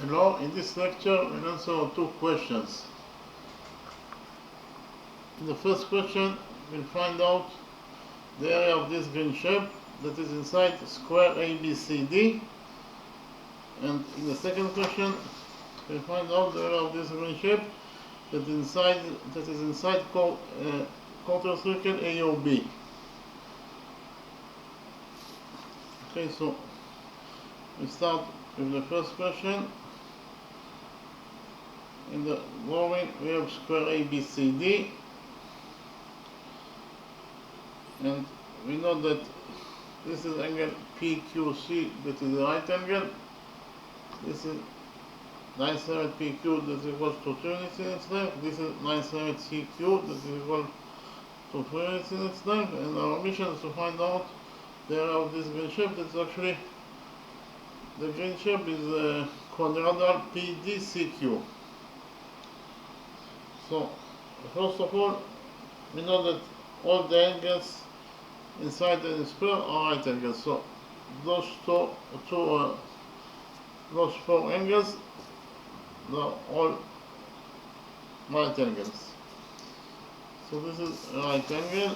Hello, in this lecture we'll answer two questions. In the first question, we'll find out the area of this green shape that is inside square ABCD, and in the second question, we'll find out the area of this green shape that is inside quarter circle AOB. Okay, so we start with the first question. In the drawing we have square ABCD, and we know that this is angle PQC, that is the right angle. This is 9/7 PQ, that is equal to 3 units in its length. This is 9/7 CQ, that is equal to 3 units in its length. And our mission is to find out the area of this green shape. That's actually, the green shape is a quadrilateral PDCQ. So, first of all, we know that all the angles inside the square are right angles. So, those four angles, are all right angles. So, this is a right angle.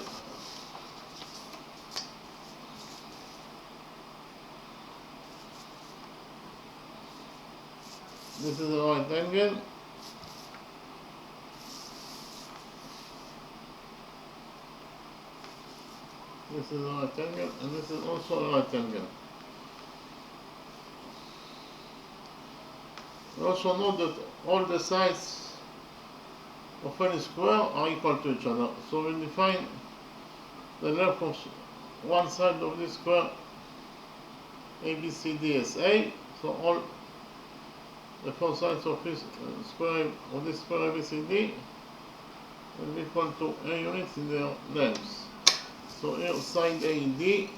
This is a right angle. This is a right angle, and this is also a right angle. We also know that all the sides of any square are equal to each other. So we define the length of one side of this square ABCD as A. So all the four sides of this square ABCD will be equal to A units in their lengths. So here side AD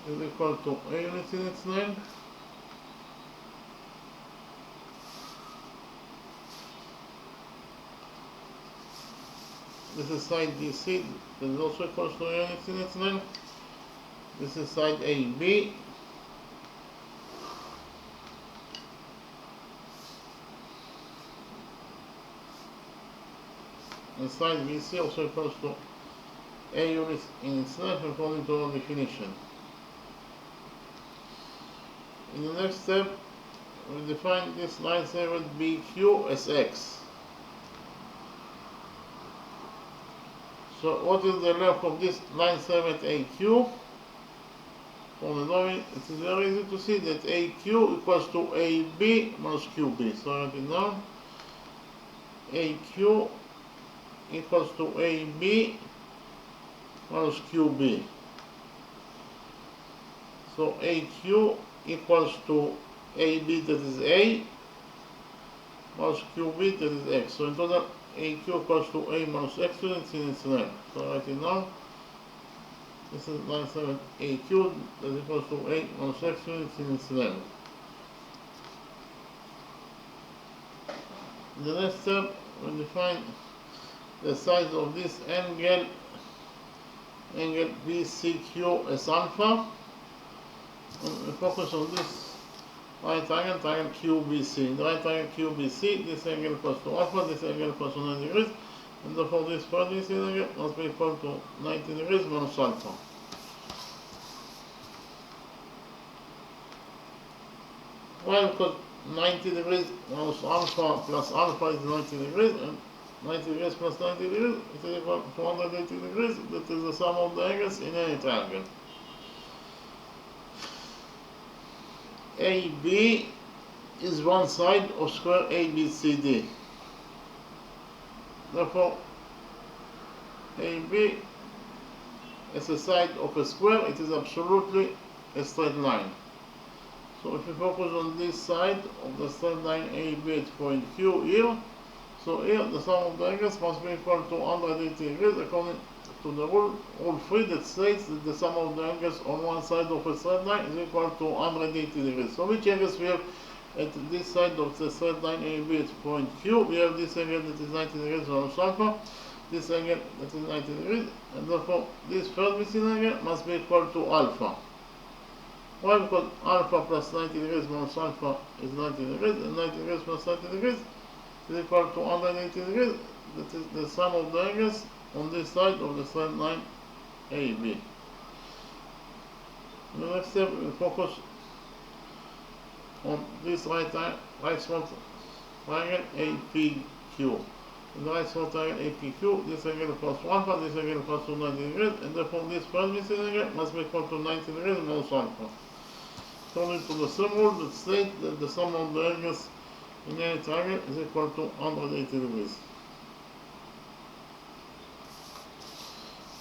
is equal to A units in its length. This is side DC, that is also equal to A units in its length. This is side AB. And side BC also equals to A units in its length according to our definition. In the next step, we define this 9/7 BQ as X. So what is the length of this 9/7 AQ? From the drawing, it is very easy to see that AQ equals to AB minus QB. So I write it down. AQ equals to AB minus QB. So AQ equals to AB, that is A, minus QB, that is X. So in total, AQ equals to A minus X units in its length. So I write it down. This is 9/7 AQ, that is equals to A minus X units in its length. In the next step, we define the size of this angle BCQ as alpha, and we focus on this right angle QBC. The right angle QBC, this angle equals to alpha, this angle equals to 90 degrees, and therefore this BC angle must be equal to 90 degrees minus alpha. Why? Because 90 degrees minus alpha plus alpha is 90 degrees, and 90 degrees plus 90 degrees, it is equal to 180 degrees. That is the sum of the angles in any triangle. AB is one side of square ABCD. Therefore, AB as a side of a square, it is absolutely a straight line. So if we focus on this side of the straight line AB at point Q here, so here the sum of the angles must be equal to 180 degrees according to the rule 3 that states that the sum of the angles on one side of a straight line is equal to 180 degrees. So which angles we have at this side of the straight line AB at point Q? We have this angle that is 90 degrees minus alpha, this angle that is 90 degrees, and therefore this third missing angle must be equal to alpha. Why? Because alpha plus 90 degrees minus alpha is 90 degrees, and 90 degrees plus 90 degrees is equal to 180 degrees. That is the sum of the angles on this side of the straight line AB. In the next step, we focus on this right small triangle APQ. In the right small triangle APQ, this angle equals to alpha, this angle equals to 90 degrees, and therefore this perpendicular angle must be equal to 90 degrees minus alpha. According to the sum rule that states that the sum of the angles in any triangle is equal to 180 degrees.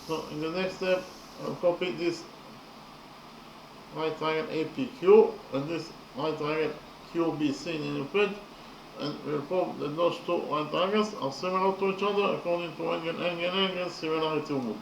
So in the next step, I'll copy this right triangle APQ and this right triangle QBC in a new page, and we'll prove that those two right triangles are similar to each other according to angle similarity rule.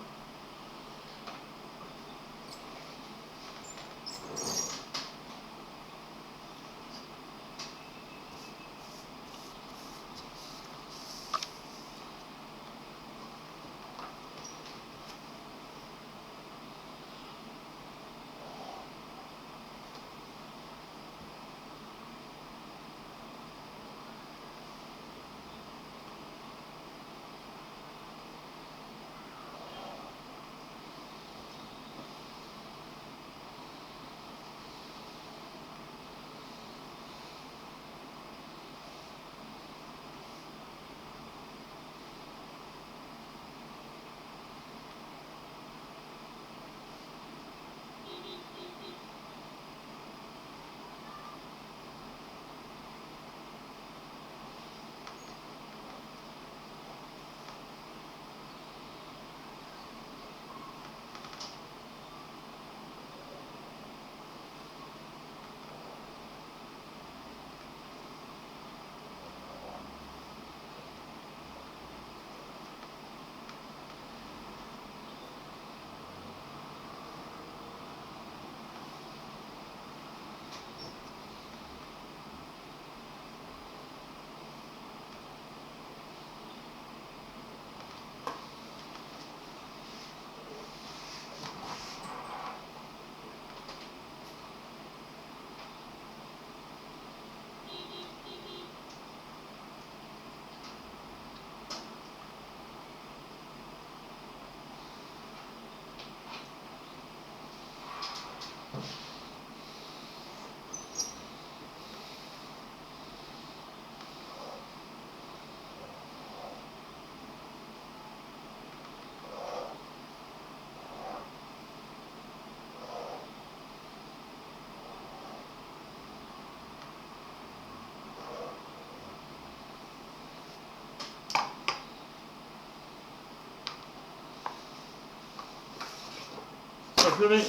Actually,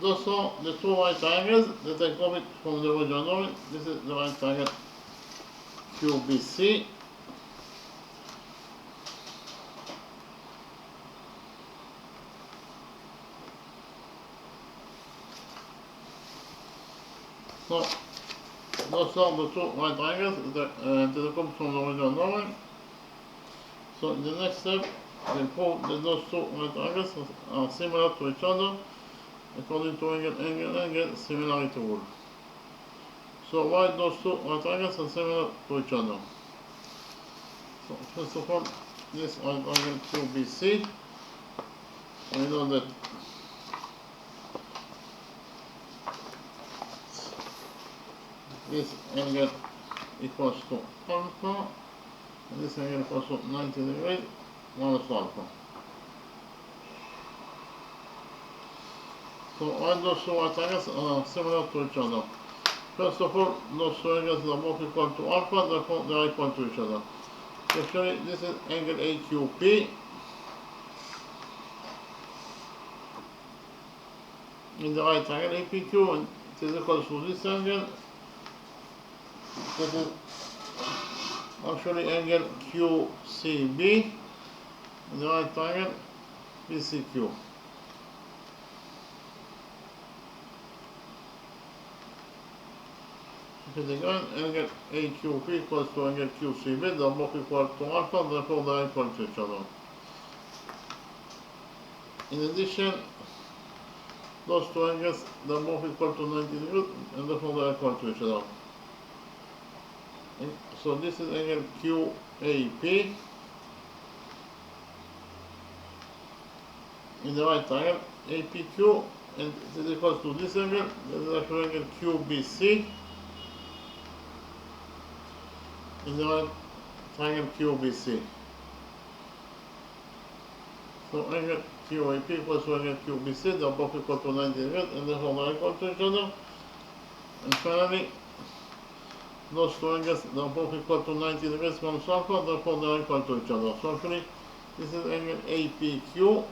those are the two right triangles that I copied from the original drawing. This is the right triangle QBC. So, those are the two right triangles that I copied from the original drawing. So, in the next step, we prove that those two right triangles are similar to each other according to angle similarity rule. So why those two right triangles are similar to each other? So first of all, this right triangle QBC, we know that this angle equals to alpha, and this angle equals to 90 degrees minus alpha. So why those two right triangles are similar to each other? First of all, those two angles are both equal to alpha, therefore they are equal to each other. Actually, this is angle AQP. In the right triangle APQ, and it is equal to this angle. That is actually angle QCB. In the right triangle PCQ. Again, angle AQP equals to angle QCB, they are both equal to alpha, therefore they are equal to each other. In addition, those two angles, they're both equal to 90 degrees, and therefore they're equal to each other. So this is angle QAP in the right triangle, APQ, and it is equal to this angle, that is actually angle QBC in the right triangle QBC. So angle QAP equals to angle QBC, they are both equal to 90 degrees, and therefore they are equal to each other. And finally, those two angles, they are both equal to 90 degrees from alpha, therefore they are equal to each other. So actually, this is angle APQ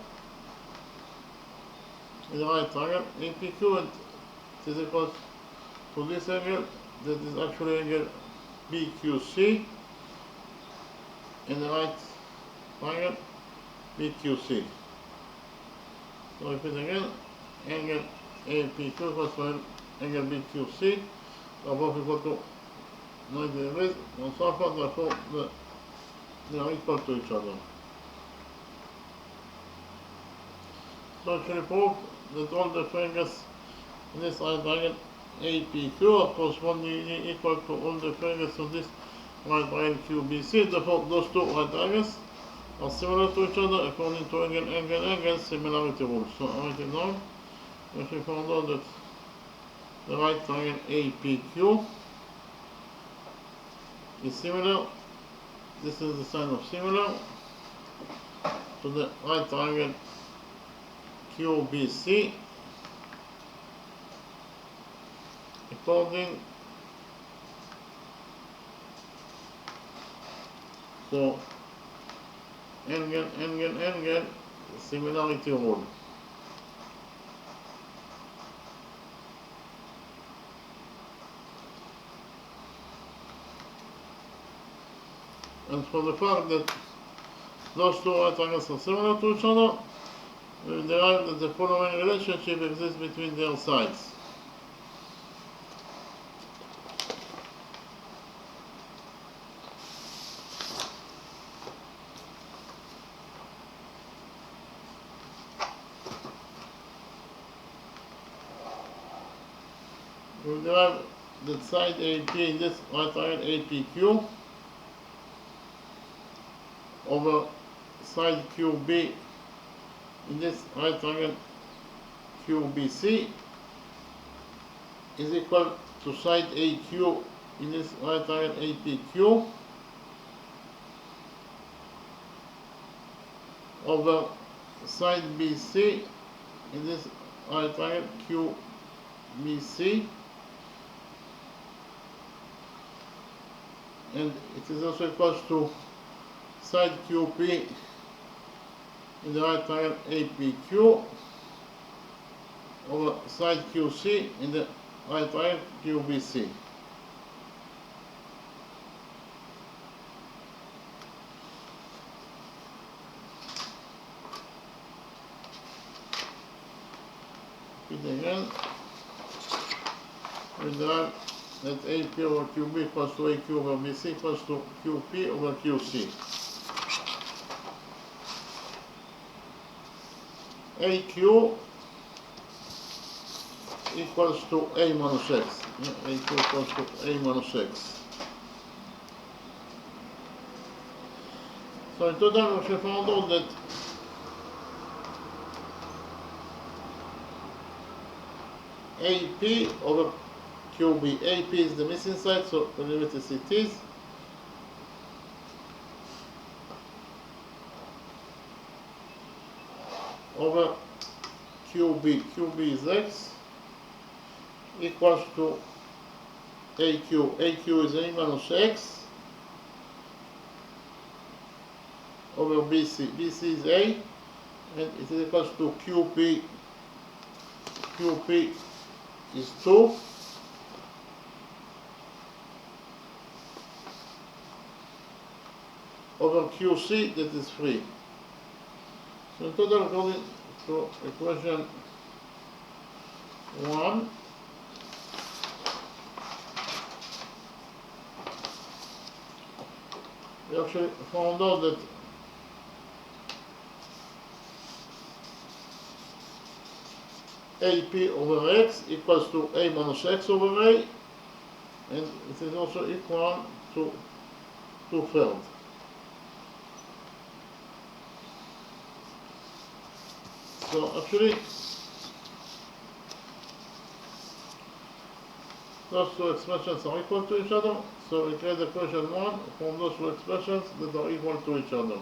in the right triangle, APQ, and it is equal to this angle, that is actually angle BQC in the right triangle, BQC. So repeat again, angle APQ equals to angle BQC, they are both equal to 90 degrees on alpha, therefore they are equal to each other. So actually proved that all the triangles in this right triangle APQ are correspondingly equal to all the triangles in this right triangle QBC. Therefore, those two right triangles are similar to each other according to angle similarity rule. So I write it down. If we found out that the right triangle APQ is similar, this is the sign of similar, to the right triangle QBC according to angle similarity rule. And for the fact that those two right triangles are similar to each other, we derive that the following relationship exists between their sides. We derive that side AP in this right triangle APQ over side QB in this right triangle QBC is equal to side AQ in this right triangle APQ over side BC in this right triangle QBC, and it is also equal to side QP in the right triangle APQ over side QC in the right triangle QBC. Repeat again. We derive that AP over QB equals to AQ over BC equals to QP over QC. AQ equals to A minus X. AQ equals to A minus X. So in total we found out that AP over QB. AP is the missing side, so we leave it as it is. Over QB. QB is X equals to AQ. AQ is A minus X over BC. BC is A, and it is equals to QP. QP is 2 over QC, that is 3. So in total, according to equation 1, we actually found out that AP over X equals to A minus X over A, and it is also equal to 2/3. So actually, those two expressions are equal to each other, so we create equation 1 from those two expressions that are equal to each other.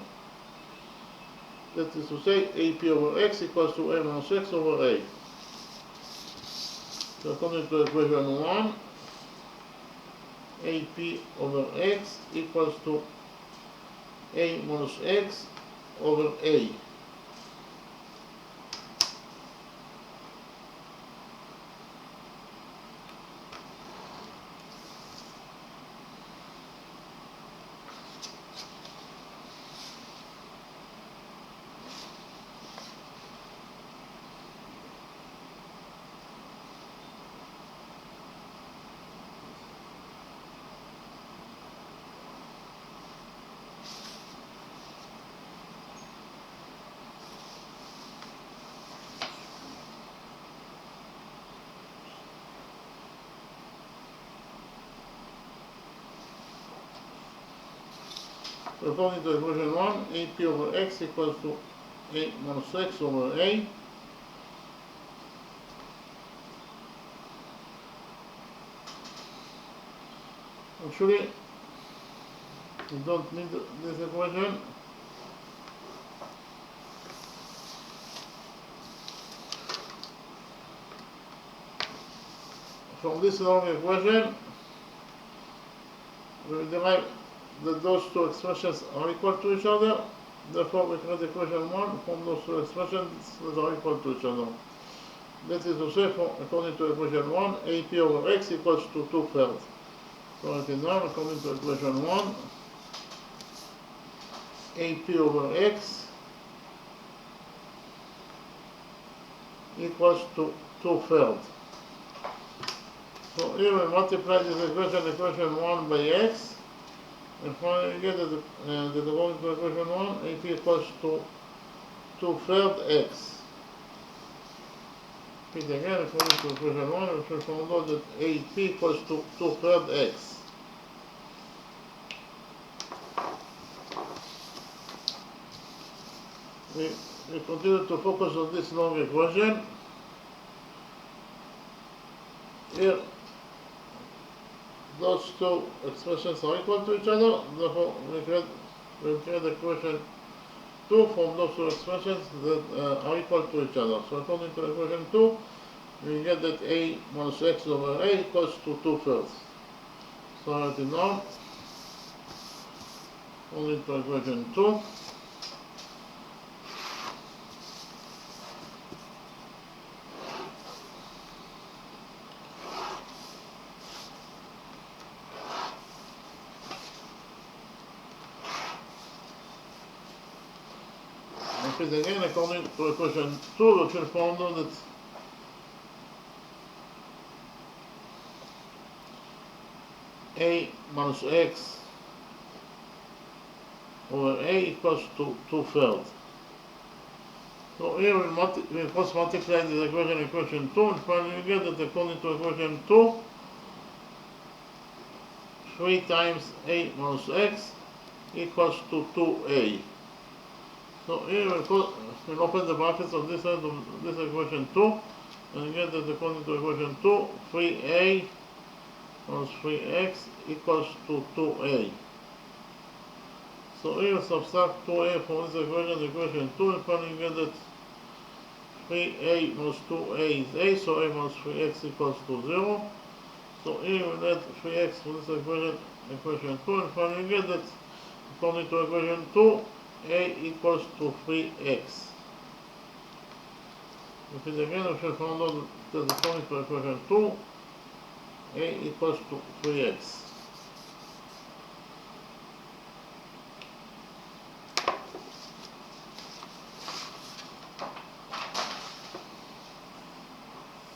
That is to say, AP over X equals to A minus X over A. So according to equation 1, AP over X equals to A minus X over A. According to equation 1, AP over X equals to A minus X over A. Actually, we don't need this equation. From this long equation, we will derive that those two expressions are equal to each other. Therefore, we create equation 1 from those two expressions that are equal to each other. That is to say, according to equation 1, AP over X equals to 2/3. So write it down. According to equation 1, AP over X equals to 2/3. So here we multiply this equation 1 by X, and finally we get that according to equation 1, AP equals to 2/3 X. Repeat again, according to equation 1, we should find out that AP equals to 2/3 X. We continue to focus on this long equation. Here, those two expressions are equal to each other, therefore we create equation 2 from those two expressions that are equal to each other. So according to equation 2, we get that A minus X over A equals to 2/3. So I write it down. According to equation 2, again, according to equation 2, we should find out that A minus X over A equals to 2/3. So here we first multiply this equation 2, and finally we get that according to equation 2, 3 times A minus X equals to 2A. So here we'll open the brackets on this side of this equation 2, and we get that according to equation 2, 3A minus 3X equals to 2A. So here we subtract 2A from this equation 2, and finally we get that 3A minus 2A is A, so A minus 3X equals to 0. So here we add 3X from this equation 2, and finally we get that according to equation 2, A equals to 3X. Repeat again, we should find out that according to equation 2, A equals to 3X.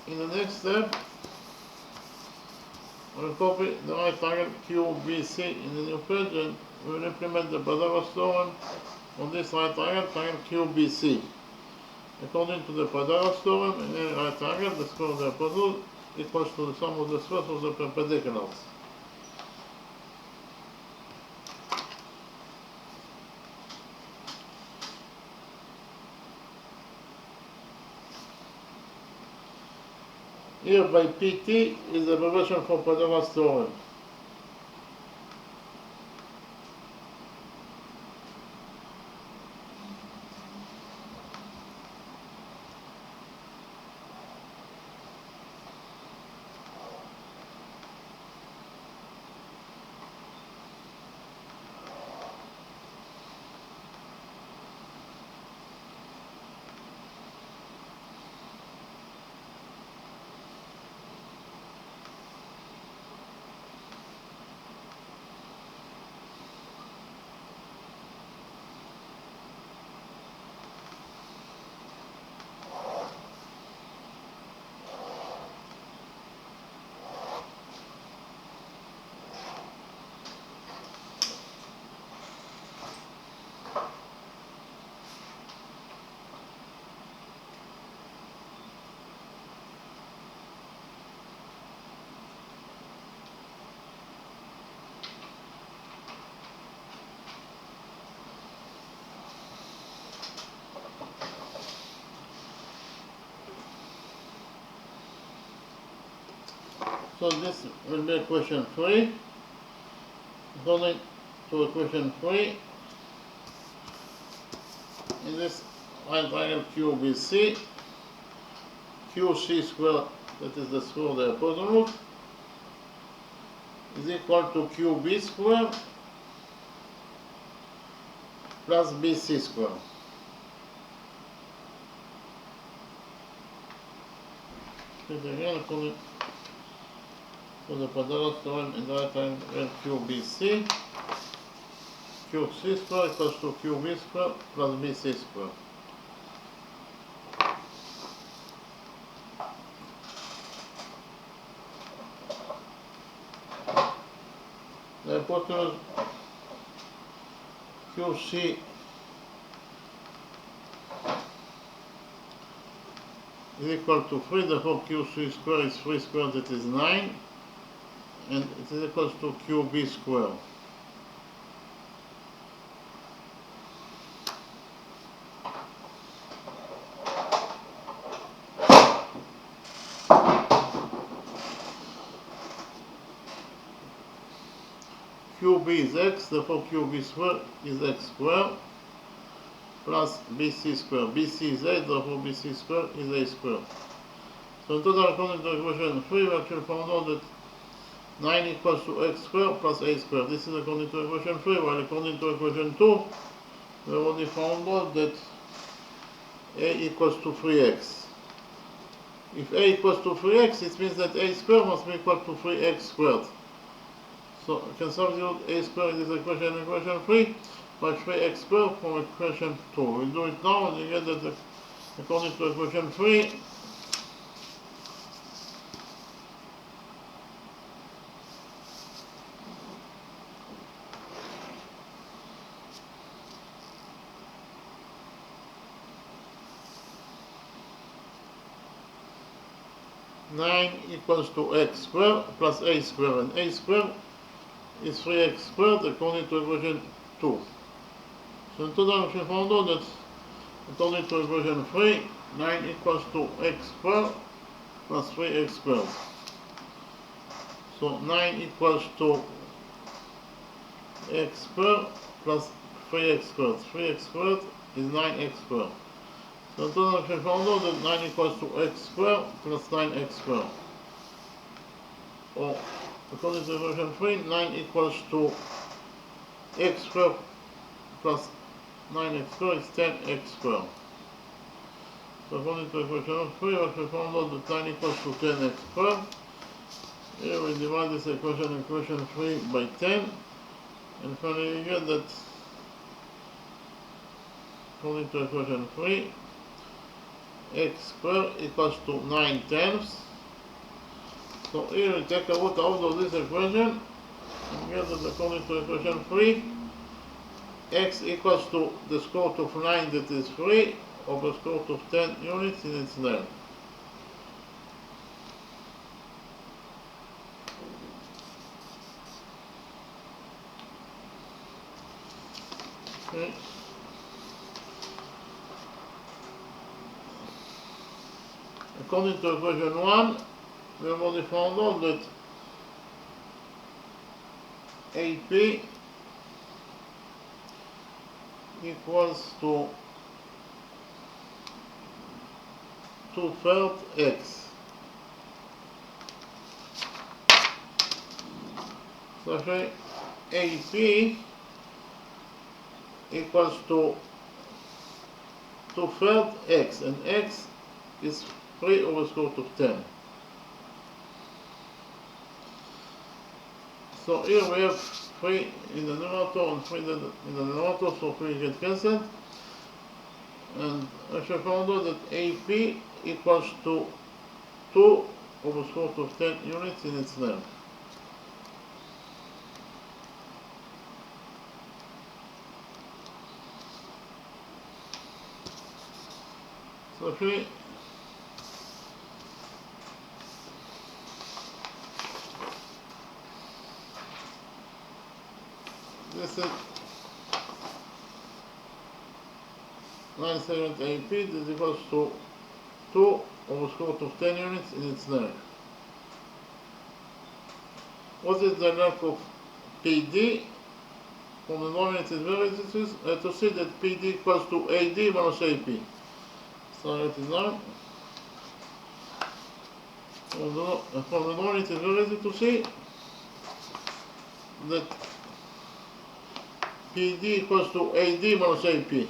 In the next step, we'll copy the right triangle QBC in the new page, and we will implement the Pythagoras theorem on this right triangle QBC. According to the Pythagoras theorem, in any right triangle, the square of the hypotenuse equals to the sum of the squares of the perpendiculars. Here by PT is the abbreviation for Pythagoras theorem. So this will be equation 3. According to equation 3, in this right triangle QBC, QC squared, that is the square of the hypotenuse, is equal to QB squared plus BC squared. Again, according to the Pythagoras theorem, in the right triangle QBC, QC squared equals to QB squared plus BC squared. The hypotenuse QC is equal to 3, therefore QC squared is 3 squared, that is 9, and it is equal to QB squared. QB is x, therefore QB squared is x squared plus BC squared. BC is a, therefore BC squared is a squared. So in total, according to equation 3, we actually found out that 9 equals to x squared plus a squared. This is according to equation 3, while according to equation 2, we already found out that a equals to 3x. If a equals to 3x, it means that a squared must be equal to 3x squared. So I can substitute a squared in this equation in equation 3 by 3x squared from equation 2. We'll do it now, and you get that according to equation 3, (9) equals to x squared plus a squared, and a squared is 3x squared according to equation 2. So in total, we found out that according to equation 3, 9 equals to x squared plus 3x squared. So 9 equals to x squared plus 3x squared. 3x squared is 9x squared. So in total, we found out that 9 equals to x squared plus 9x squared. Or according to equation 3, 9 equals to x squared plus 9x squared is 10x squared. So according to equation 3, we found out that 9 equals to 10x squared. Here we divide this equation 3 by 10, and finally we get that according to equation 3, x squared equals to 9 tenths. So here we take a root out of this equation, and get that according to equation 3, x equals to the square root of 9, that is 3, over square root of 10 units in its length. Okay. According to equation 1, we have already found out that AP equals to 2/3 x. So actually AP equals to 2/3 x, and x is 3 over square root of 10. So here we have 3 in the numerator and 3 in the denominator, so 3 get cancelled. And I shall found out that AP equals to 2 over square root of 10 units in its length. So actually, this is 9/7 AP. This equals to 2 over square root of 10 units in its length. What is the length of PD? From the moment it is very easy to see that PD equals to AD minus AP. So I write it down. From the moment it is very easy to see that PD equals to AD minus AP.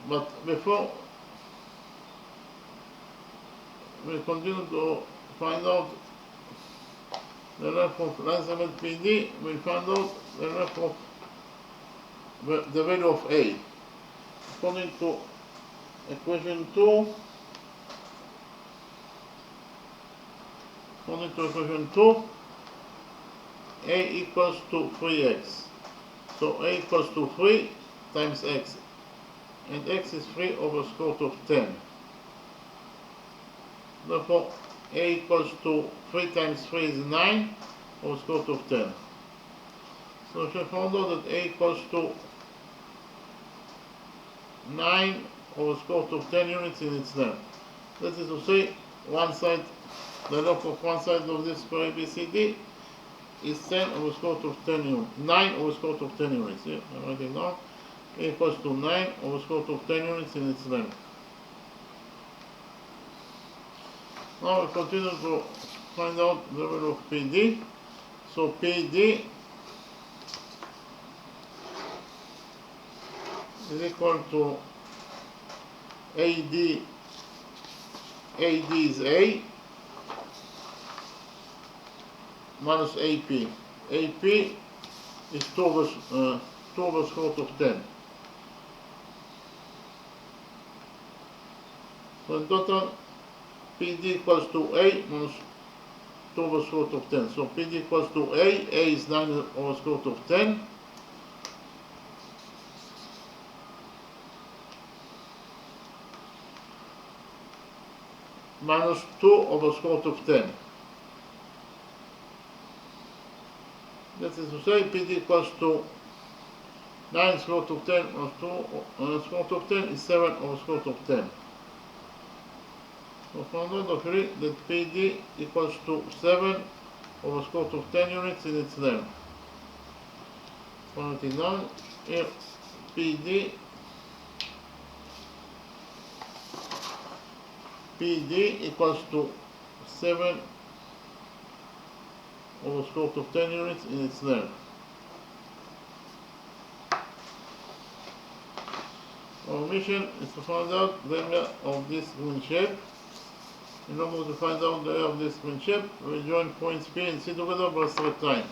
But before we continue to find out the length of 9/7 PD, we find out the length of the value of A. According to equation 2, A equals to 3x. So A equals to 3 times x, and x is 3 over square root of 10. Therefore, A equals to 3 times 3 is 9 over square root of 10. So we found out that A equals to 9 over square root of 10 units in its length. That is to say, the length of one side of this square ABCD is 10 over square root of 10 units. 9 over square root of 10 units. Yeah, I write it down. A equals to 9 over square root of 10 units in its length. Now we continue to find out the value of PD. So PD is equal to AD is A minus AP. AP is 2 over square root of 10. So in total, PD equals to A minus 2 over square root of 10. So PD equals to A is 9 over square root of 10. Minus 2 over square root of 10. That is to say, PD equals to 9 square root of 10 minus 2 square root of 10 is 7 over square root of 10. So found out agree that PD equals to 7 over square root of 10 units in its length. Write it down. Here PD equals to 7 over square root of 10 units in its length. Our mission is to find out the area of this green shape. In order to find out the area of this green shape, we join points P and C together by a straight line.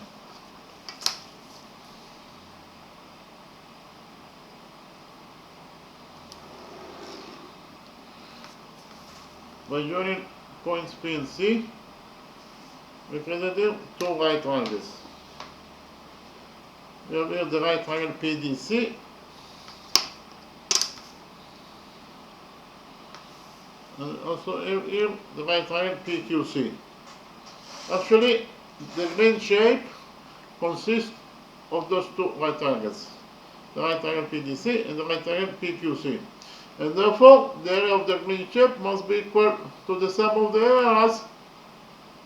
by joining points P and C, we created here two right triangles. We have here the right triangle PDC, and also here the right triangle PQC. Actually, the green shape consists of those two right triangles, the right triangle PDC and the right triangle PQC. And therefore, the area of the green shape must be equal to the sum of the areas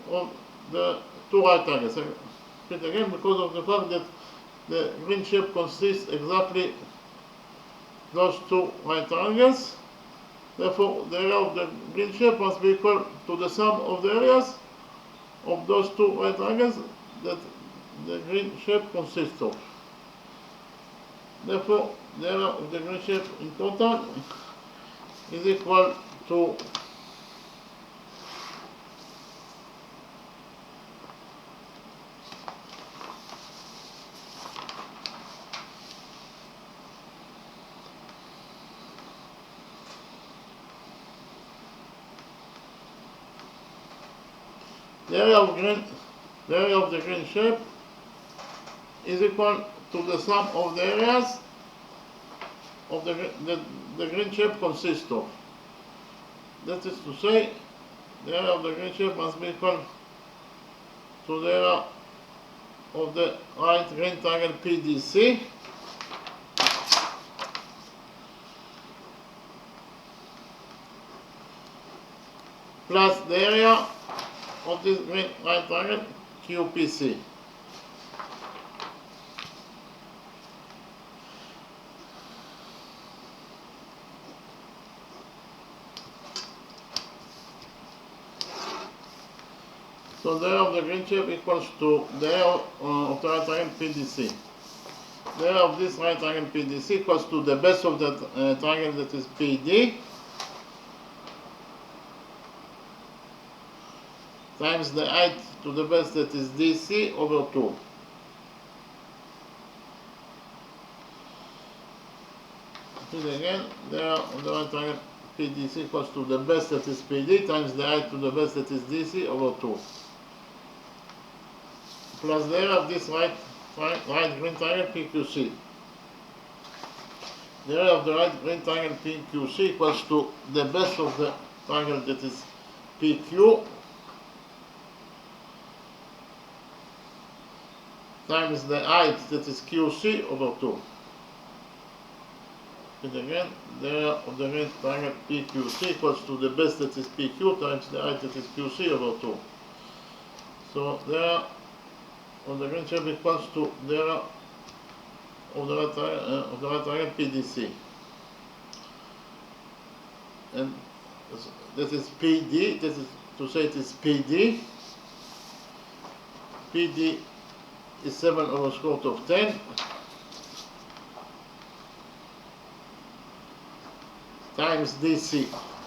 of the two right triangles. Again, because of the fact that the green shape consists exactly those two right triangles, therefore the area of the green shape must be equal to the sum of the areas of those two right triangles that the green shape consists of. Therefore, the area of the green shape in total is equal to the area of the green shape is equal to the sum of the areas of the green shape consists of. That is to say, the area of the green shape must be equal to the area of the right green triangle PDC plus the area of this green right triangle QPC. So the area of the green shape equals to the area of the right triangle PDC. The area of this right triangle PDC equals to the base of the triangle that is PD times the height to the base that is DC over 2. Repeat again, the area of the right triangle PDC equals to the base that is PD times the height to the base that is DC over 2. Plus the area of this right green triangle PQC. The area of the right green triangle PQC equals to the base of the triangle that is PQ times the height that is QC over 2. And again, the area of the green triangle PQC equals to the base that is PQ times the height that is QC over 2. So the area of the green shape equals to the area of the right triangle PDC. And that is PD, that is to say it is PD. PD is 7 over square root of 10 times DC.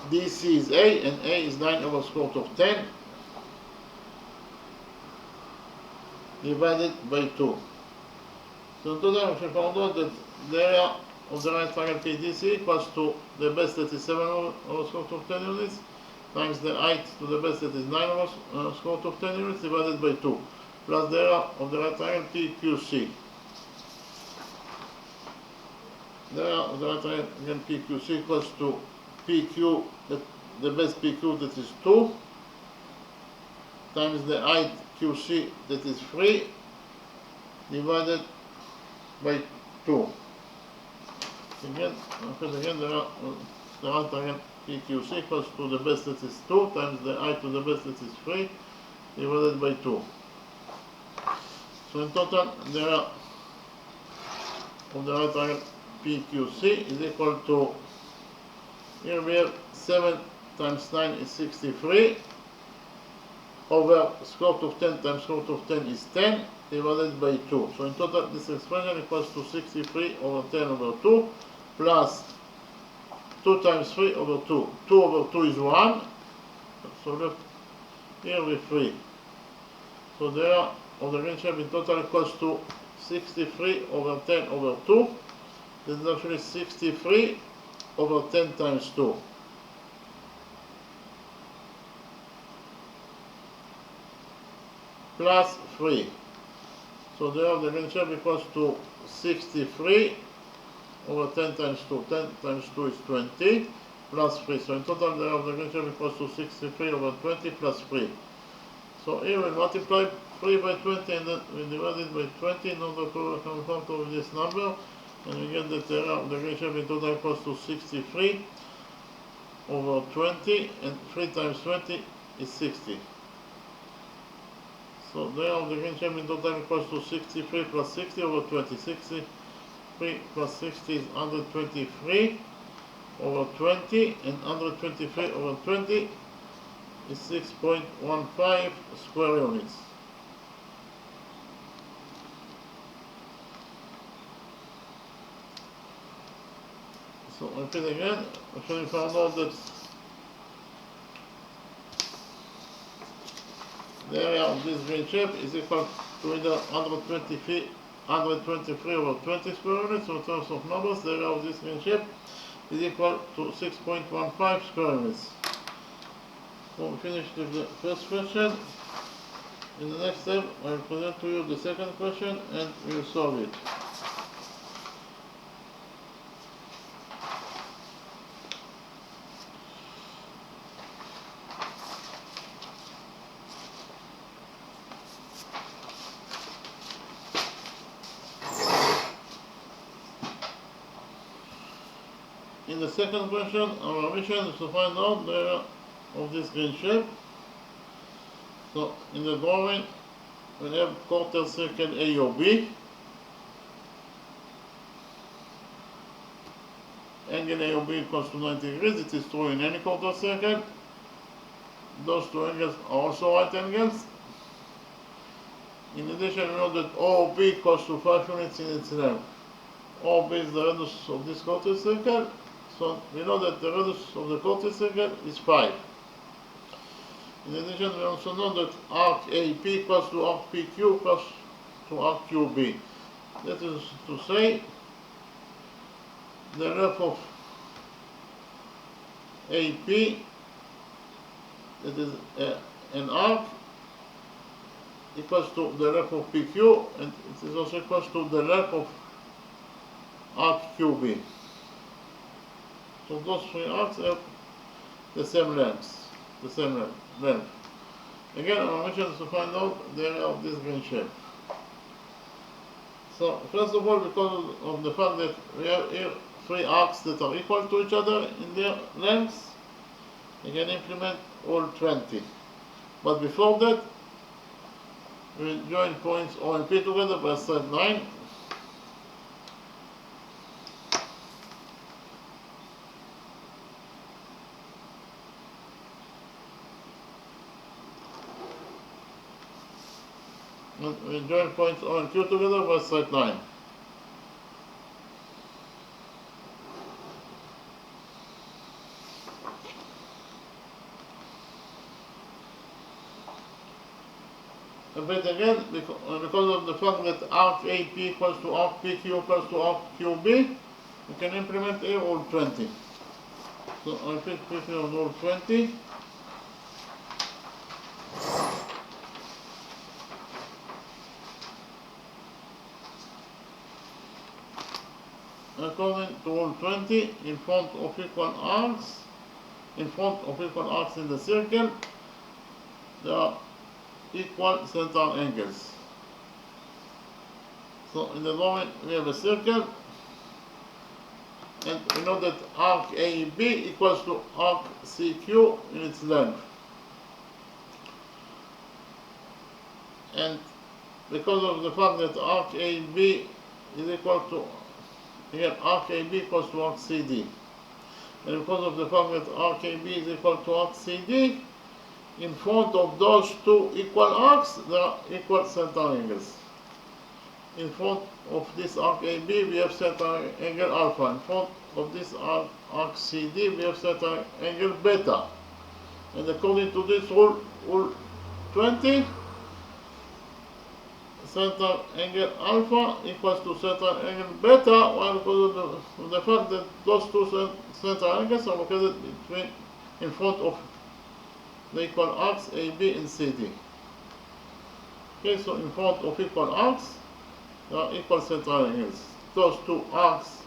DC is A and A is 9 over square root of 10 divided by 2. So in total we shall find out that the area of the right triangle PDC equals to the base that is 7 over square root of 10 units times the height to the base that is 9 over square root of 10 units divided by 2 plus the area of the right triangle PQC. The area of the right triangle PQC equals to PQ, the base PQ that is 2 times the height QC that is 3 divided by 2. Again, the right triangle PQC equals to the base that is 2 times the height to the base that is 3 divided by 2. So in total, the area of the right triangle PQC is equal to, here we have 7 times 9 is 63 over square root of 10 times square root of 10 is 10 divided by 2. So in total this expression equals to 63 over 10 over 2 plus 2 times 3 over 2. 2 over 2 is 1. So look, here we 3. So the area of the green shape in total equals to 63 over 10 over 2. This is actually 63 over 10 times 2. plus 3. So there the green shape equals to 63 over 10 times 2. 10 times 2 is 20 plus 3. So in total the green shape equals to 63 over 20 plus 3. So here we multiply 3 by 20 and then we divide it by 20 in order to come out of this number, and we get that the green shape in total equals to 63 over 20, and 3 times 20 is 60. So there the green shape in total equals to 63 plus 60 over 20. 63 plus 60 is 123 over 20, and 123 over 20 is 6.15 square units. So repeat again. Actually, we found out that the area of this green shape is equal to either 123 over 20 square units, so in terms of numbers, the area of this green shape is equal to 6.15 square units. So we finished with the first question. In the next step, I will present to you the second question and we will solve it. In the second question, our mission is to find out the area of this green shape. So in the drawing, we have quarter circle AOB. Angle AOB equals to 90 degrees. It is true in any quarter circle. Those two angles are also right angles. In addition, we know that OB equals to 5 units in its length. OB is the radius of this quarter circle. So we know that the radius of the quarter circle is 5. In addition, we also know that arc AP equals to arc PQ equals to arc QB. That is to say, the length of AP, that is an arc, equals to the length of PQ, and it is also equals to the length of arc QB. So those three arcs have the same length. Again, our mission is to find out the area of this green shape. So first of all, because of the fact that we have here three arcs that are equal to each other in their lengths, we can implement all 20. But before that, we join points O and P together by a straight line. And we join points O and Q together by a straight line. Repeat again, because of the fact that arc AP equals to arc PQ equals to arc QB, we can implement here all 20. So I repeat quickly on all 20. According to all 20, in front of equal arcs in the circle, there are equal center angles. So in the drawing we have a circle, and we know that arc AB equals to arc CQ in its length. And because of the fact that arc AB is equal to, here arc AB equals to arc CD, and because of the fact that arc AB is equal to arc CD, in front of those two equal arcs, there are equal center angles. In front of this arc AB, we have center angle alpha. In front of this arc CD, we have center angle beta. And according to this rule 20, center angle alpha equals to center angle beta, while because of the fact that those two center angles are located in front of the equal arcs AB and CD. Okay, so in front of equal arcs, there are equal central angles. Those two arcs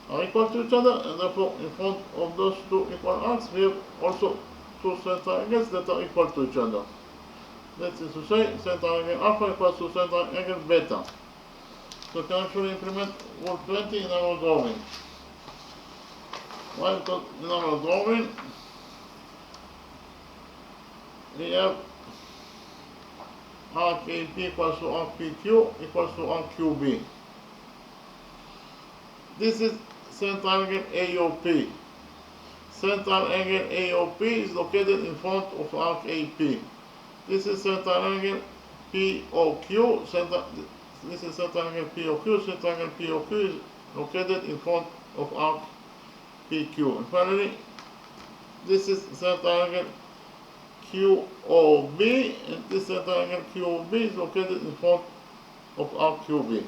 are equal to each other, and therefore in front of those two equal arcs, we have also two central angles that are equal to each other. That is to say, central angle alpha equals to central angle beta. So we can actually implement rule 20 in our drawing. Why? Because in our drawing, we have arc AP equals to arc PQ equals to arc QB. This is central angle AOP. Central angle AOP is located in front of arc AP. This is central angle POQ. This is central angle POQ. Central angle POQ is located in front of arc PQ. And finally, this is central angle QOB, and this central angle QOB is located in front of arc QB.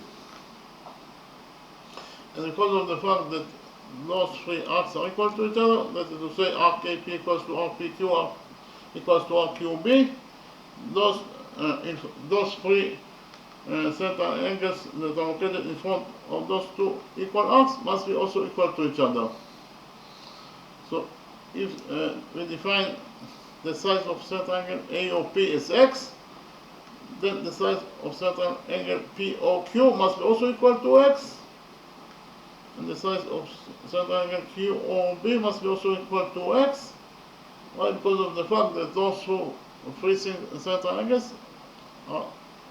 And because of the fact that those three arcs are equal to each other, that is to say arc AP equals to arc PQ equals to arc QB, those three central angles that are located in front of those two equal arcs must be also equal to each other. So if we define the size of central angle AOP as x, then the size of central angle POQ must be also equal to x, and the size of central angle QOB must be also equal to x. Why? Because of the fact that those three central angles are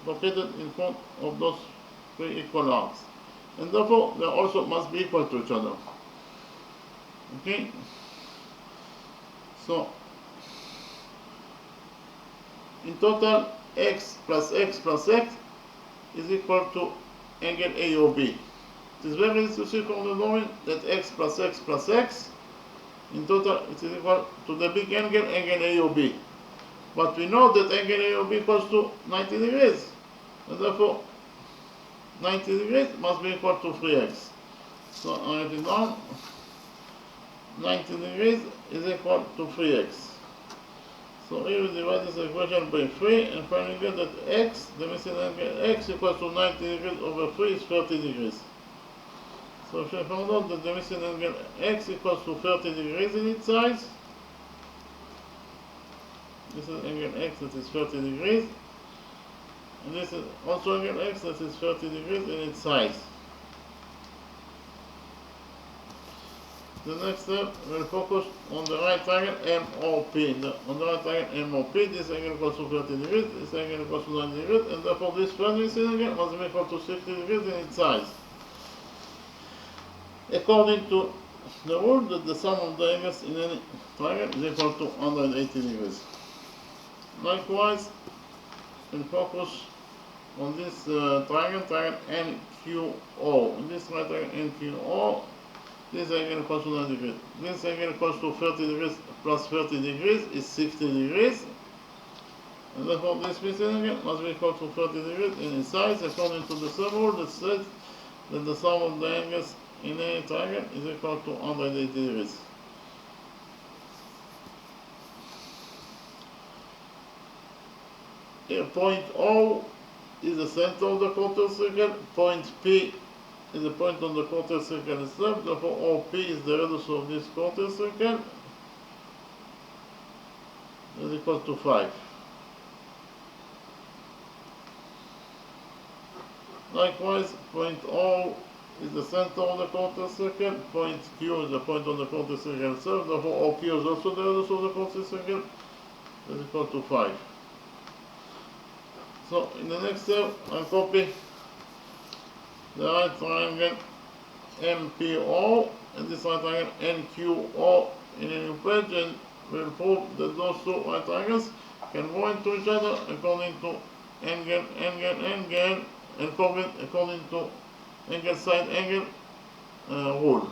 located in front of those three equal arcs, and therefore they also must be equal to each other. Okay? So in total, x plus x plus x is equal to angle AOB. It is very easy to see from the drawing that x plus x plus x, in total it is equal to the big angle AOB. But we know that angle AOB equals to 90 degrees, and therefore 90 degrees must be equal to 3x. So I write it down. 90 degrees is equal to 3x. So here we divide this equation by 3 and finally get that x, the missing angle x equals to 90 degrees over 3 is 30 degrees. So if we found out that the missing angle x equals to 30 degrees in its size, this is angle x that is 30 degrees, and this is also angle x that is 30 degrees in its size. The next step will focus on the right triangle MOP. On the right triangle MOP, this angle equals to 30 degrees, this angle equals to 90 degrees, and therefore this first missing angle must be equal to 60 degrees in its size. According to the rule that the sum of the angles in any triangle is equal to 180 degrees. Likewise, we'll focus on this triangle NQO. In this right triangle NQO, this angle equals to 90 degrees. This angle equals to 30 degrees plus 30 degrees is 60 degrees. And therefore this missing angle must be equal to 30 degrees in its size, according to the same rule that says that the sum of the angles in any triangle is equal to 180 degrees. Here point O is the center of the quarter circle, point P is the point on the quarter circle itself, therefore OP is the radius of this quarter circle, is equal to 5. Likewise, point O is the center of the quarter circle, point Q is the point on the quarter circle itself, therefore OQ is also the radius of the quarter circle, is equal to 5. So in the next step, I'll copy the right triangle MPO and this right triangle NQO in a new page, and we'll prove that those two right triangles can go into each other according to angle, and according to angle side angle rule.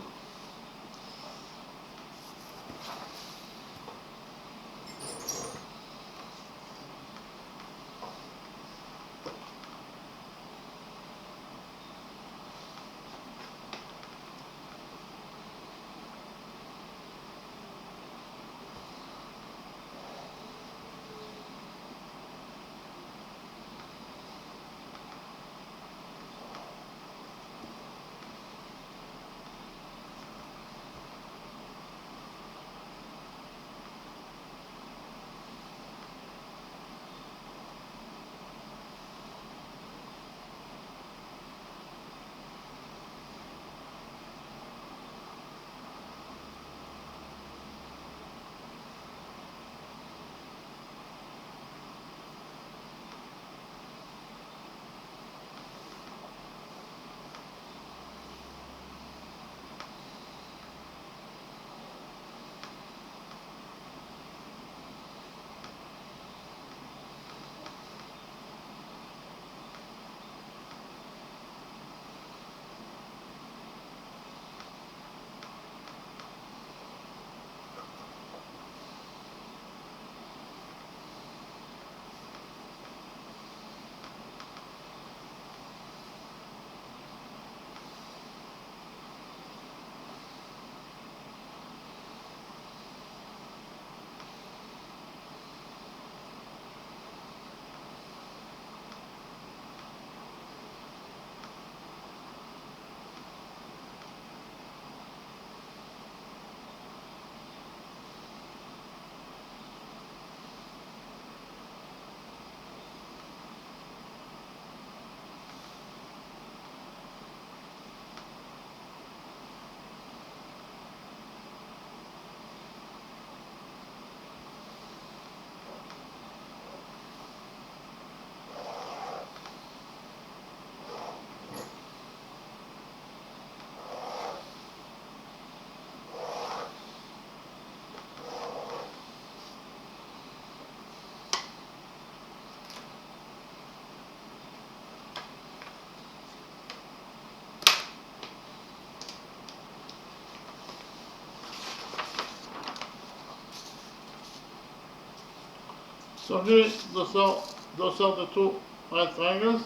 So here, those are the two right triangles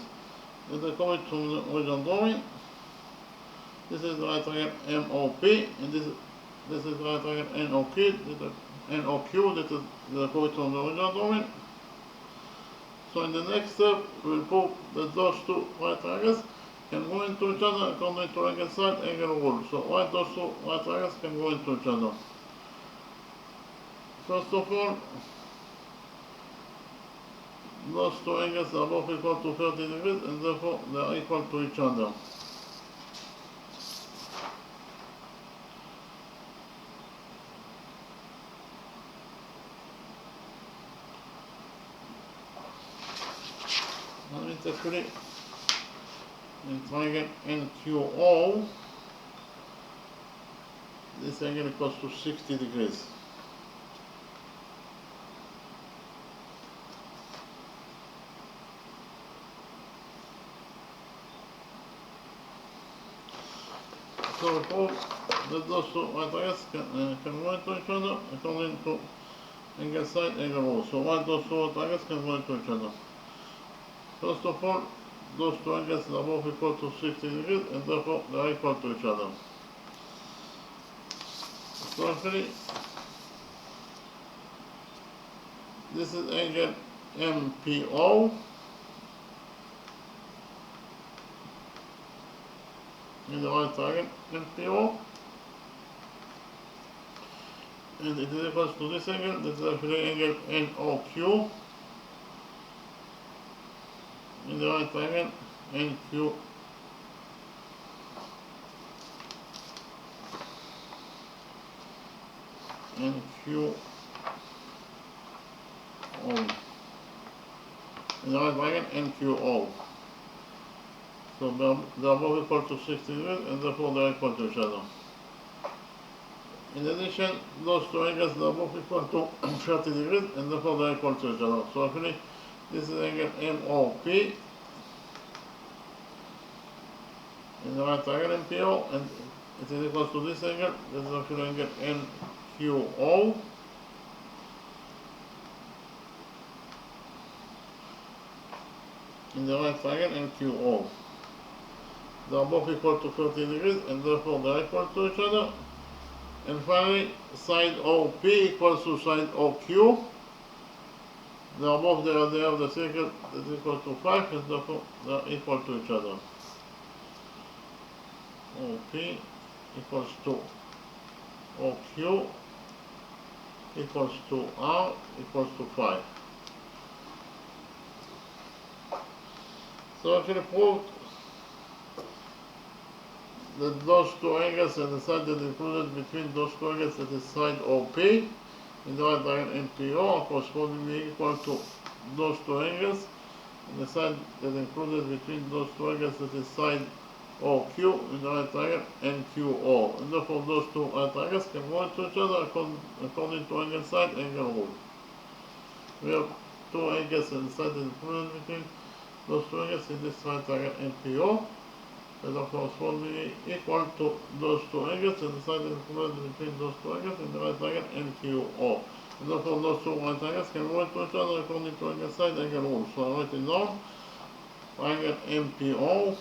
that are coming from the original drawing. This is the right triangle MOP, and this is the right triangle NOQ, that is the coming from the original drawing. So in the next step, we'll prove that those two right triangles can go into each other according to angle side angle rule. So why those two right triangles can go into each other? First of all, those two angles are both equal to 30 degrees and therefore they are equal to each other. And it's actually in triangle NQO, this angle equals to 60 degrees. So we prove that those two right triangles can go into each other according to angle side angle rule. So why those two right triangles can go into each other? First of all, those two angles are both equal to 60 degrees and therefore they are equal to each other. So actually, this is angle MPO, in the right triangle MPO, and it is equal to this angle, this is actually angle NOQ, in the right triangle NQ. NQO, in the right triangle NQO. So they are both equal to 60 degrees and therefore they are equal to each other. In addition, those two angles are both equal to 30 degrees and therefore they are equal to each other. So actually, this is angle MOP in the right triangle MPO, and it is equal to this angle. This is actually angle NQO. In the right triangle NQO. They are both equal to 30 degrees and therefore they are equal to each other. And finally, side OP equals to side OQ. They are both there, they have the circle that is equal to 5 and therefore they are equal to each other. OP equals to OQ equals to R equals to 5. So actually proved that those two angles and the side that is included between those two angles, that is side OP in the right triangle NPO, are correspondingly equal to those two angles, and the side that is included between those two angles, that is side OQ in the right triangle NQO, and therefore those two right triangles can go into each other according to angle side angle rule. We have two angles and the side that is included between those two angles in this right triangle NPO, that are correspondingly equal to those two angles and the side that is included between those two angles in the right triangle NQO. And therefore those two right triangles can go into each other according to angle side angle rule. So I write it down. Triangle MPO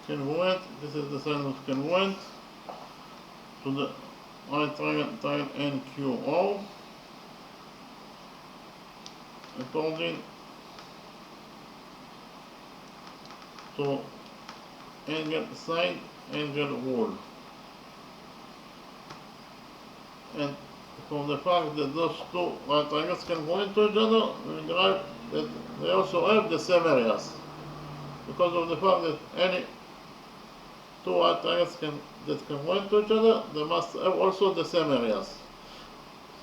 congruent, this is the sign of congruent to the right triangle NQO according to angle side angle rule. And from the fact that those two right triangles can go into each other, we derive that they also have the same areas. Because of the fact that any two right triangles that can go into each other, they must have also the same areas.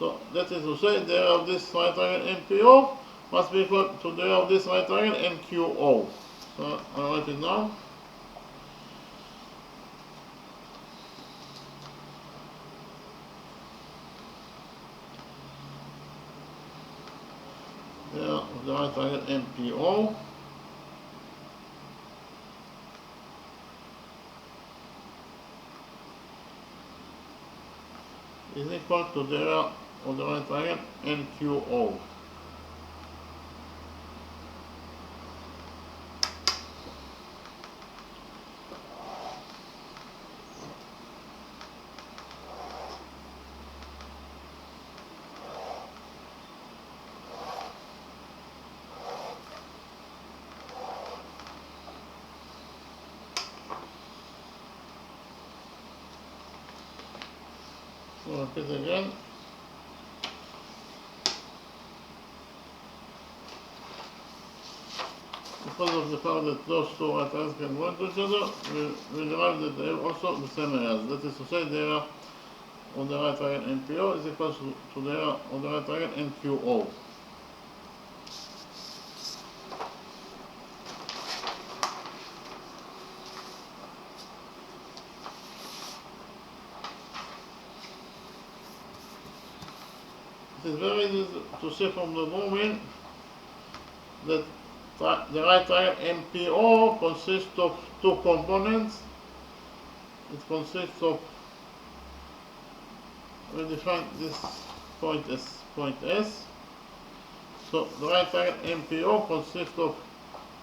So that is to say, the area of this right triangle NPO must be equal to the area of this right triangle NQO. So I write it down. The area of the right triangle NPO is equal to the area of the right triangle NQO. So repeat again. Because of the fact that those two right triangles can go into each other, we derive that they have also the same areas. That is to say, the area of the right triangle NPO is equal to the area of the right triangle NQO. It is very easy to see from the drawing that the right triangle MPO consists of two components. It consists of, we define this point as point S. So the right triangle MPO consists of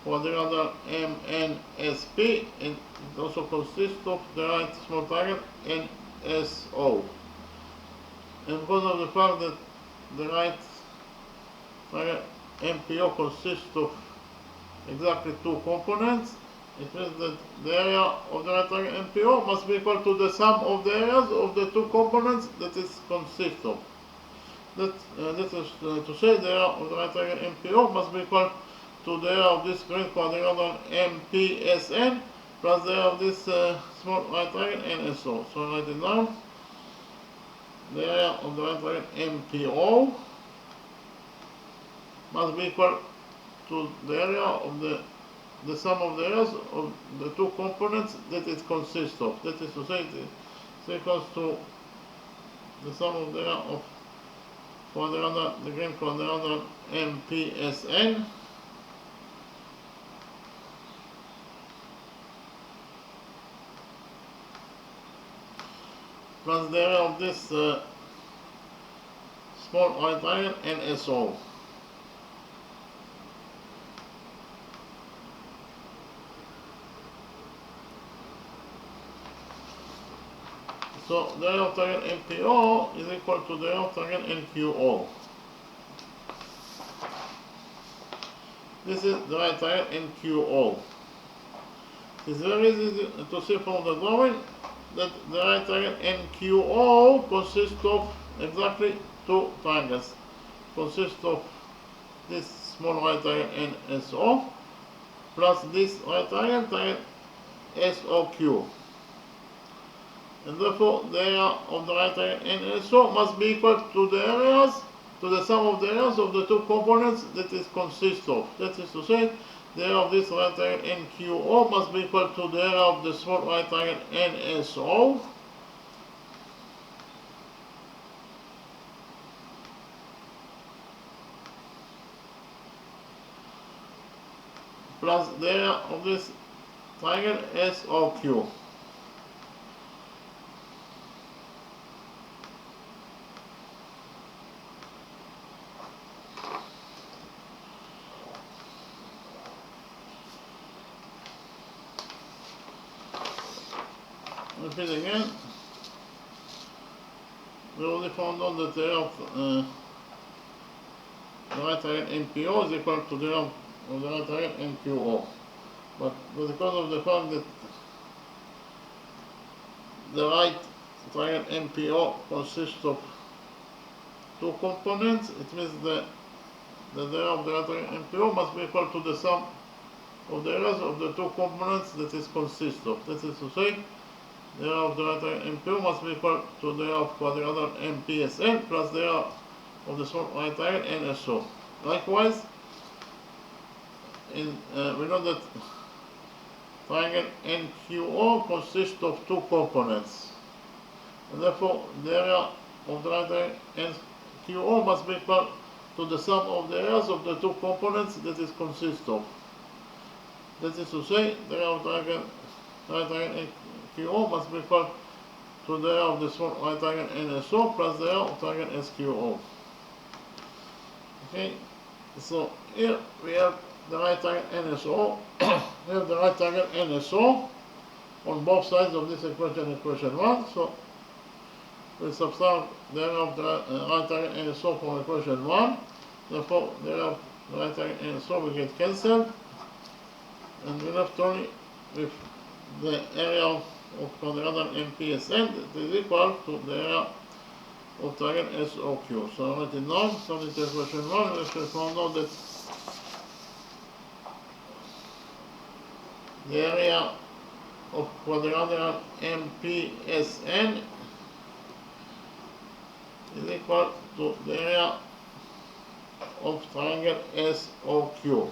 quadrilateral MNSP, and it also consists of the right small triangle NSO. And because of the fact that the right triangle MPO consists of exactly two components, it means that the area of the right triangle MPO must be equal to the sum of the areas of the two components that it consists of. That is to say, the area of the right triangle MPO must be equal to the area of this green quadrilateral MPSN plus the area of this small right triangle NSO. So I write it down. The area of the right triangle MPO must be equal to the area of the sum of the areas of the two components that it consists of. That is to say, it is equals to the sum of the area of the green quadrilateral MPSN plus the area of this small right triangle NSO. So the area of triangle MPO is equal to the area of triangle NQO. This is the right triangle NQO. It is very easy to see from the drawing that the right triangle NQO consists of exactly two triangles. Consists of this small right triangle NSO plus this right triangle SOQ. And therefore the area of the right triangle NSO must be equal to the areas, to the sum of the areas of the two components that it consists of. That is to say, the area of this right triangle NQO must be equal to the area of the small right triangle NSO plus the area of this triangle SOQ. Repeat again. We already found out that the area of the right triangle MPO is equal to the area of the right triangle NQO. But because of the fact that the right triangle MPO consists of two components, it means that the area of the right triangle MPO must be equal to the sum of the areas of the two components that it consists of. That is to say, the area of the right triangle MPO must be equal to the area of quadrilateral MPSN plus the area of the small right triangle NSO. Likewise, we know that triangle NQO consists of two components, and therefore the area of the right triangle NQO must be equal to the sum of the areas of the two components that it consists of. That is to say, the area of the right triangle NQO must be equal to to the area of this right triangle NSO plus the area of triangle SQO. Okay, so here we have the right triangle NSO. We have the right triangle NSO on both sides of this equation, equation 1. So we subtract the area of the right triangle NSO from equation 1. Therefore, the area of the right triangle NSO will get cancelled. And we're left only with the area of quadrilateral MPSN that is equal to the area of triangle SOQ. So I write it down. So this is equation 1. We should find out that the area of quadrilateral MPSN is equal to the area of triangle SOQ.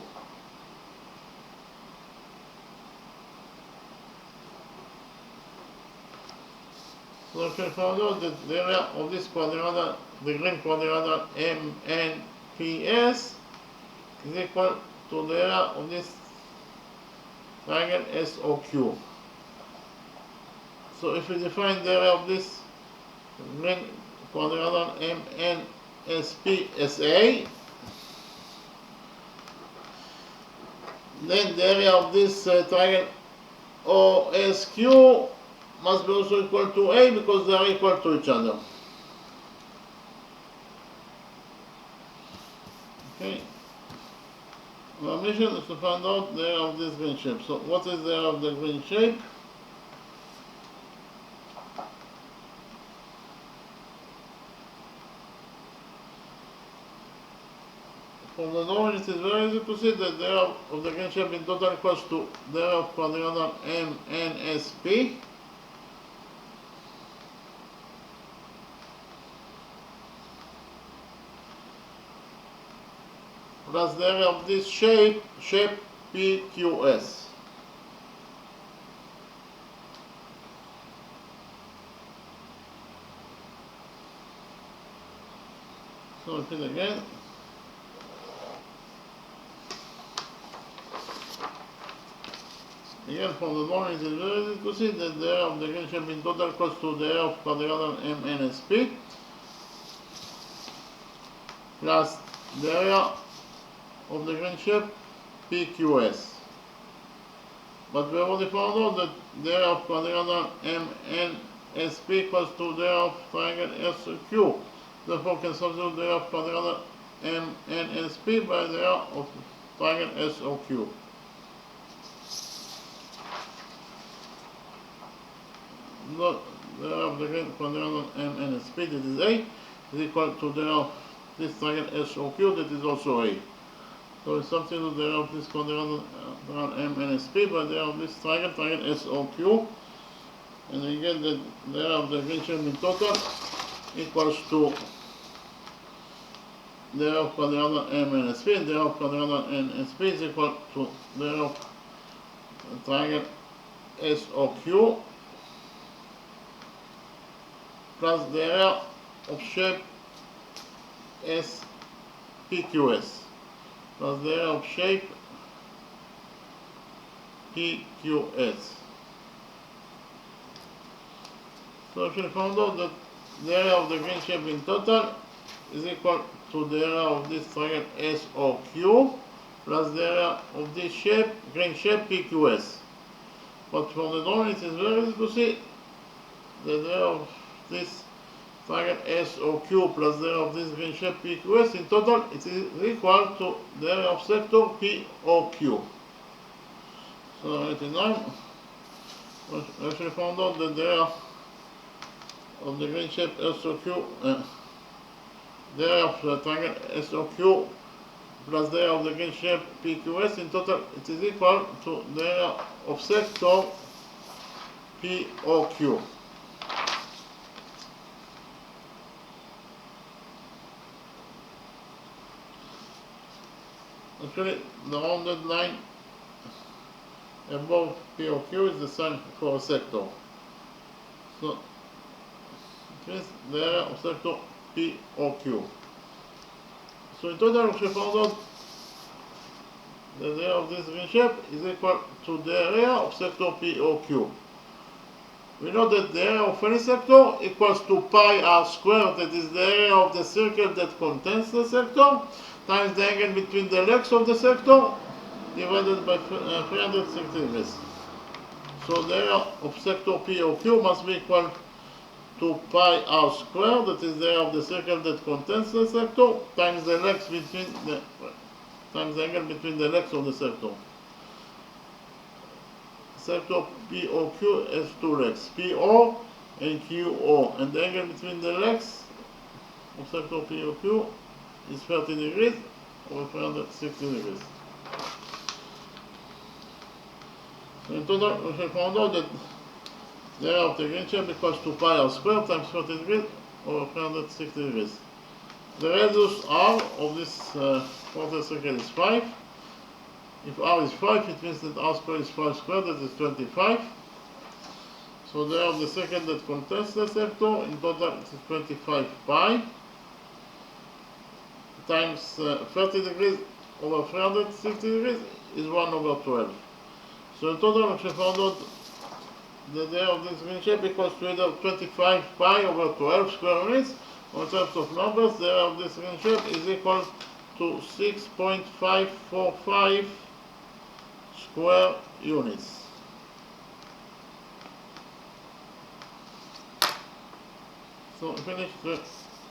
So we can find out that the area of this quadrilateral, the green quadrilateral MNPS, is equal to the area of this triangle SOQ. So if we define the area of this green quadrilateral MNSPSA, then the area of this triangle OSQ must be also equal to A because they are equal to each other. Okay. Our mission is to find out the area of this green shape. So what is the area of the green shape? From the knowledge, it is very easy to see that the area of the green shape in total equals to the area of quadrilateral MNSP plus the area of this shape PQS. So repeat again. Again, from the drawing, it is very easy to see that the area of the green shape in total equals to the area of quadrilateral MNSP plus the area of the green shape PQS. But we already found out that the area of quadrilateral MNSP equals to the area of triangle SQ. Therefore, we can substitute the area of quadrilateral MNSP by the area of triangle SOQ. The area of the green quadrilateral MNSP, that is A, is equal to the area of this triangle SOQ, that is also A. So we substitute the area of this quadrilateral MNSP by the area of this triangle SOQ, and we get that the area of the green shape in total equals to the area of quadrilateral MNSP, and the area of quadrilateral NSP is equal to the area of triangle SOQ plus the area of shape SPQS plus the area of shape PQS. So if we found out that the area of the green shape in total is equal to the area of this triangle SOQ plus the area of this shape, green shape PQS. But from the drawing, it is very easy to see that the area of this triangle SOQ plus the area of this green shape PQS in total, it is equal to the area of sector POQ. So I write it down. We actually found out that the area of the green shape SOQ, the area of the triangle SOQ plus the area of the green shape PQS in total, it is equal to the area of sector POQ. Actually, the rounded line above POQ is the sign for a sector. So, it means the area of sector POQ. So in total, we found out that the area of this green shape is equal to the area of sector POQ. we know that the area of any sector equals to pi r squared, that is the area of the circle that contains the sector, times the angle between the legs of the sector, divided by 360 degrees. So the area of sector POQ must be equal to pi r squared, that is the area of the circle that contains the sector, times the legs between the times the angle between the legs of the sector. Sector POQ has two legs, PO and QO, and the angle between the legs of sector POQ is 30 degrees or 360 degrees. So in total, we have found out that the area of the green shape equals to pi r squared times 30 degrees or 360 degrees. The radius r of this quarter circle is 5. If r is 5, it means that r squared is 5 squared, that is 25. So the area of the circle that contains the sector, in total it is 25 pi times 30 degrees over 360 degrees is 1 over 12. So in total, we found out that the area of this green shape equals to either 25 pi over 12 square units, or in terms of numbers, the area of this green shape is equal to 6.545 square units. So we finish the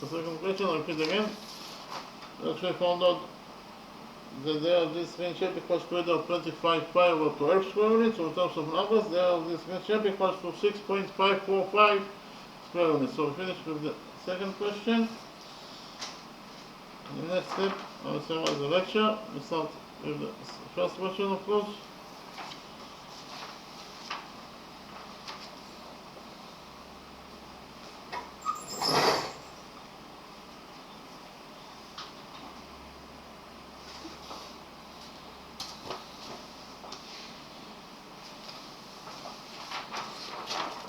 second question. I'll repeat again. We found out that the area of this green shape equals to either 25 pi over 12 square units, or in terms of numbers, the area of this green shape equals to 6.545 square units. So we finish with the second question. The next step, I will summarize the lecture. We start with the first question, of course.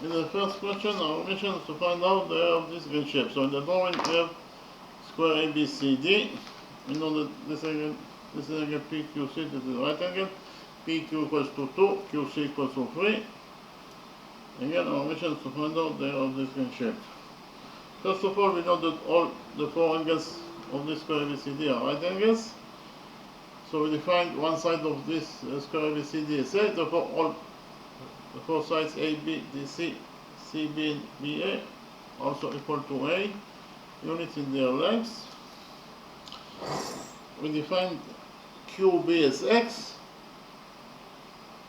In the first question, our mission is to find out the area of this green shape. So in the drawing, we have square ABCD. We know that this angle PQC, this is the right angle. PQ equals to 2, QC equals to 3. Again, our mission is to find out the area of this green shape. First of all, we know that all the four angles of this square ABCD are right angles. So we defined one side of this square ABCD as A, therefore all the four sides A, B, D, C, C, B, and BA also equal to A units in their lengths. We defined QB as X,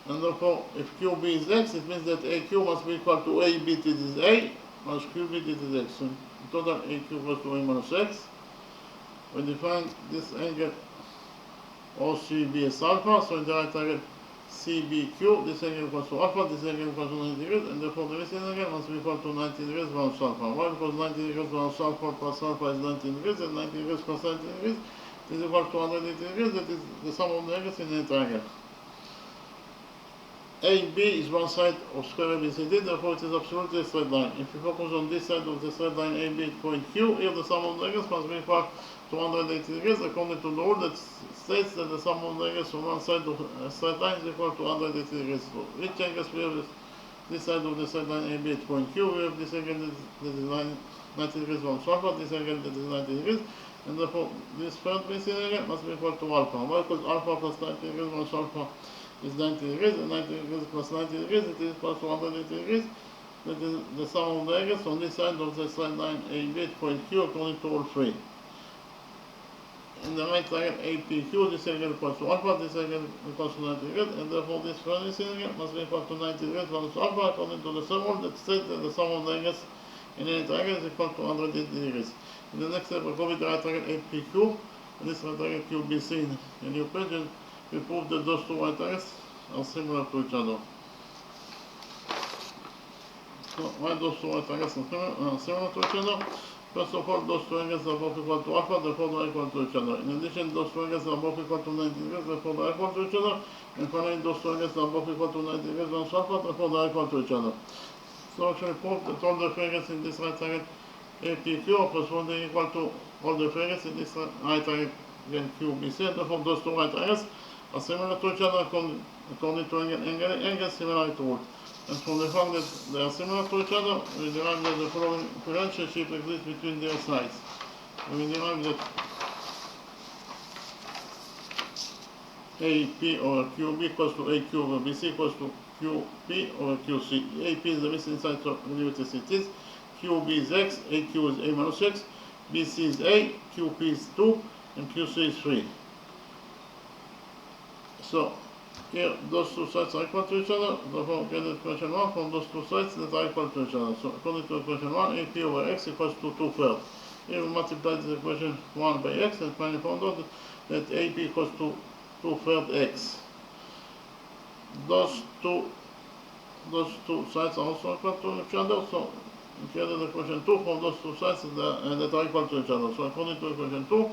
and therefore if QB is X, it means that AQ must be equal to AB, this is A, minus QB, this is X. So in total, AQ equals to A minus X. We define this angle OCB as alpha, so in the right angle CBQ, this angle equals to alpha, this angle equals to 90 degrees, and therefore the recent angle must be equal to 90 degrees minus alpha. Why? Because 90 degrees minus alpha plus alpha is 90 degrees, and 90 degrees plus 90 degrees is equal to 180 degrees, that is the sum of the angles in a triangle. AB is one side of square ABCD, therefore it is absolutely a straight line. If you focus on this side of the straight line AB at point Q, here the sum of the angles must be equal to 180 degrees, according to the rule that states that the sum of the angles from one side of a straight line is equal to 180 degrees. So which angles we have this side of the straight line AB at point Q, we have this angle that is 90 degrees minus alpha, this angle that is 90 degrees, and therefore this third missing angle must be equal to alpha. Why? Because alpha plus 90 degrees minus alpha is 90 degrees, and 90 degrees plus 90 degrees, it is equal to 180 degrees. That is the sum of the angles on this side of the straight line AB at point Q according to all three. In the right triangle APQ, this angle equals to alpha, this angle equals to 90 degrees, and therefore this first angle must be equal to 90 degrees minus alpha according to the same rule that states that the sum of the angles in any triangle is equal to 180 degrees. In the next step, we go with the right triangle APQ, and this right triangle QBC in a new page, and we prove that those two right triangles are similar to each other. So why those two right triangles are similar to each other? First of all, those two angles are both equal to alpha, therefore they are equal to each other. In addition, those two angles are both equal to 90 degrees, therefore they are equal to each other. And finally, those two angles are both equal to 90 degrees minus alpha, therefore they are equal to each other. So actually prove that all the angles in this right triangle APQ are corresponding equal to all the angles in this right triangle QBC, and therefore those two right triangles are similar to each other according to angle similarity rule. And from the fact that they are similar to each other, we derive that the following relationship exists between their sides. We derive that AP over QB equals to AQ over BC equals to QP over QC. AP is the missing side, so leave it as it is. QB is X, AQ is A minus X, BC is A, QP is 2, and QC is 3. So, here those two sides are equal to each other, therefore we get equation 1 from those two sides that are equal to each other. So, according to equation 1, AP over X equals to 2/3. Here we multiply this equation 1 by X and finally found out that AP equals to 2/3 X. Those two sides are also equal to each other, so we get the equation 2 from those two sides that are equal to each other. So according to equation 2,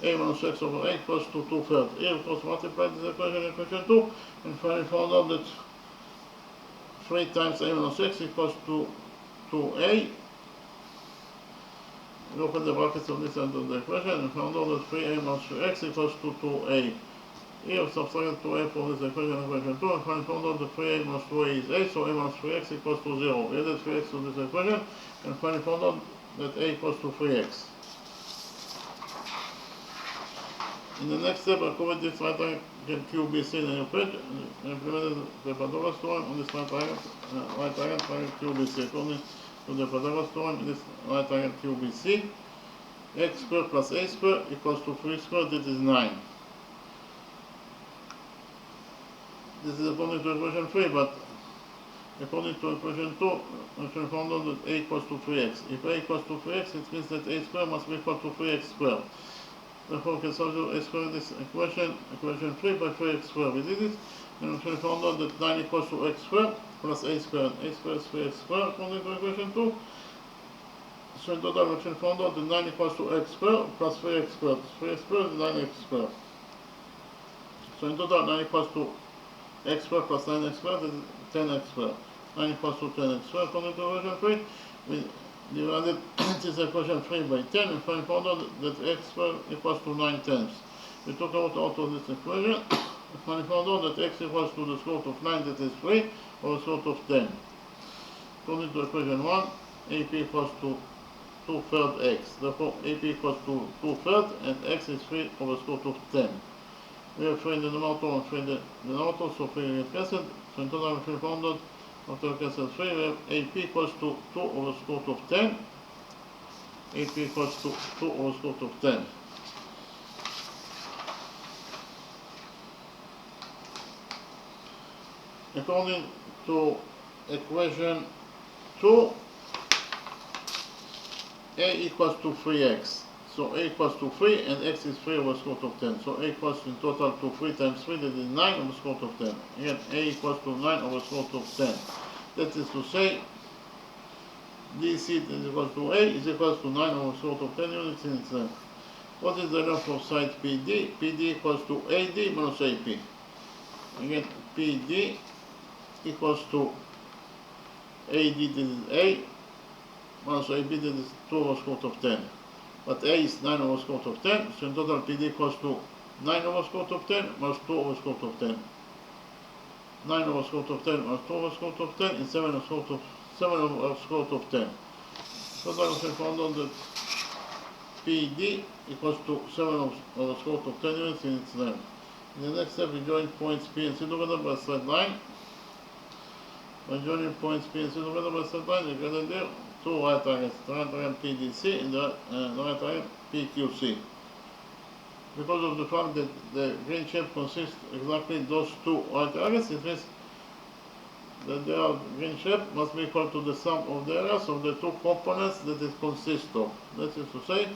A minus X over A equals to 2/3. Here of course multiply this equation 2 and finally found out that 3 times A minus X equals to 2A. We open the brackets of this end of the equation and found out that 3A minus 3X equals to 2A. Here we subtract 2A from this equation 2 and finally found out that 3A minus 2A is A, so A minus 3X equals to 0. We added 3X to this equation and finally found out that A equals to 3X. In the next step, I covered this right triangle QBC in your page and implemented the Pythagoras theorem on this right triangle QBC. According to the Pythagoras theorem, in this right triangle QBC, x squared plus a squared equals to 3 squared, that is 9. This is according to equation 3, but according to equation 2, we can find out that a equals to 3x. If a equals to 3x, it means that a squared must be equal to 3x squared. Therefore, we can substitute a squared in this equation 3 by 3x squared. We did it, and we can find out that 9 equals to x squared plus a squared. A squared is 3x squared according to equation 2. So in total, we can find out that 9 equals to x squared plus 3x squared. 3x squared is 9x squared. So in total, 9 equals to x squared plus 9x squared is 10x squared. 9 equals to 10x squared according to equation 3. We divided this equation 3 by 10 and finally found out that x squared equals to 9 tenths. We took out of this equation and finally found out that x equals to the square root of 9, that is 3, or the square root of 10. According to equation 1, AP equals to 2/3 x. Therefore, AP equals to 2/3 and x is 3 over the square root of 10. We have 3 in the numerator and 3 in the denominator, so 3 get cancelled. So in total, we found out after we cancel 3, we have AP equals to 2 over the square root of 10. AP equals to 2 over the square root of 10. According to equation 2, A equals to 3x. So A equals to 3 and x is 3 over the square root of 10. So A equals in total to 3 times 3, that is 9 over the square root of 10. Again, A equals to 9 over the square root of 10. That is to say, DC is equal to A is equal to 9 over the square root of 10 units in its length. What is the length of side PD? PD equals to AD minus AP. Again, PD equals to AD, that is A, minus AP, that is 2 over the square root of 10. But A is 9 over the square root of 10, so in total PD equals to 9 over the square root of 10 minus 2 over the square root of 10. 9 over the square root of 10 minus 2 over the square root of 10 is 7 over the square root of 10. So then we can find out that PD equals to 7 over the square root of 10 units in its length. In the next step, we join points P and C together by a straight line. By joining points P and C together by a straight line, we get there 2 right triangles, the right triangle PDC and the right triangle PQC. Because of the fact that the green shape consists exactly those 2 right triangles, it means that their green shape must be equal to the sum of the areas of the 2 components that it consists of. That is to say,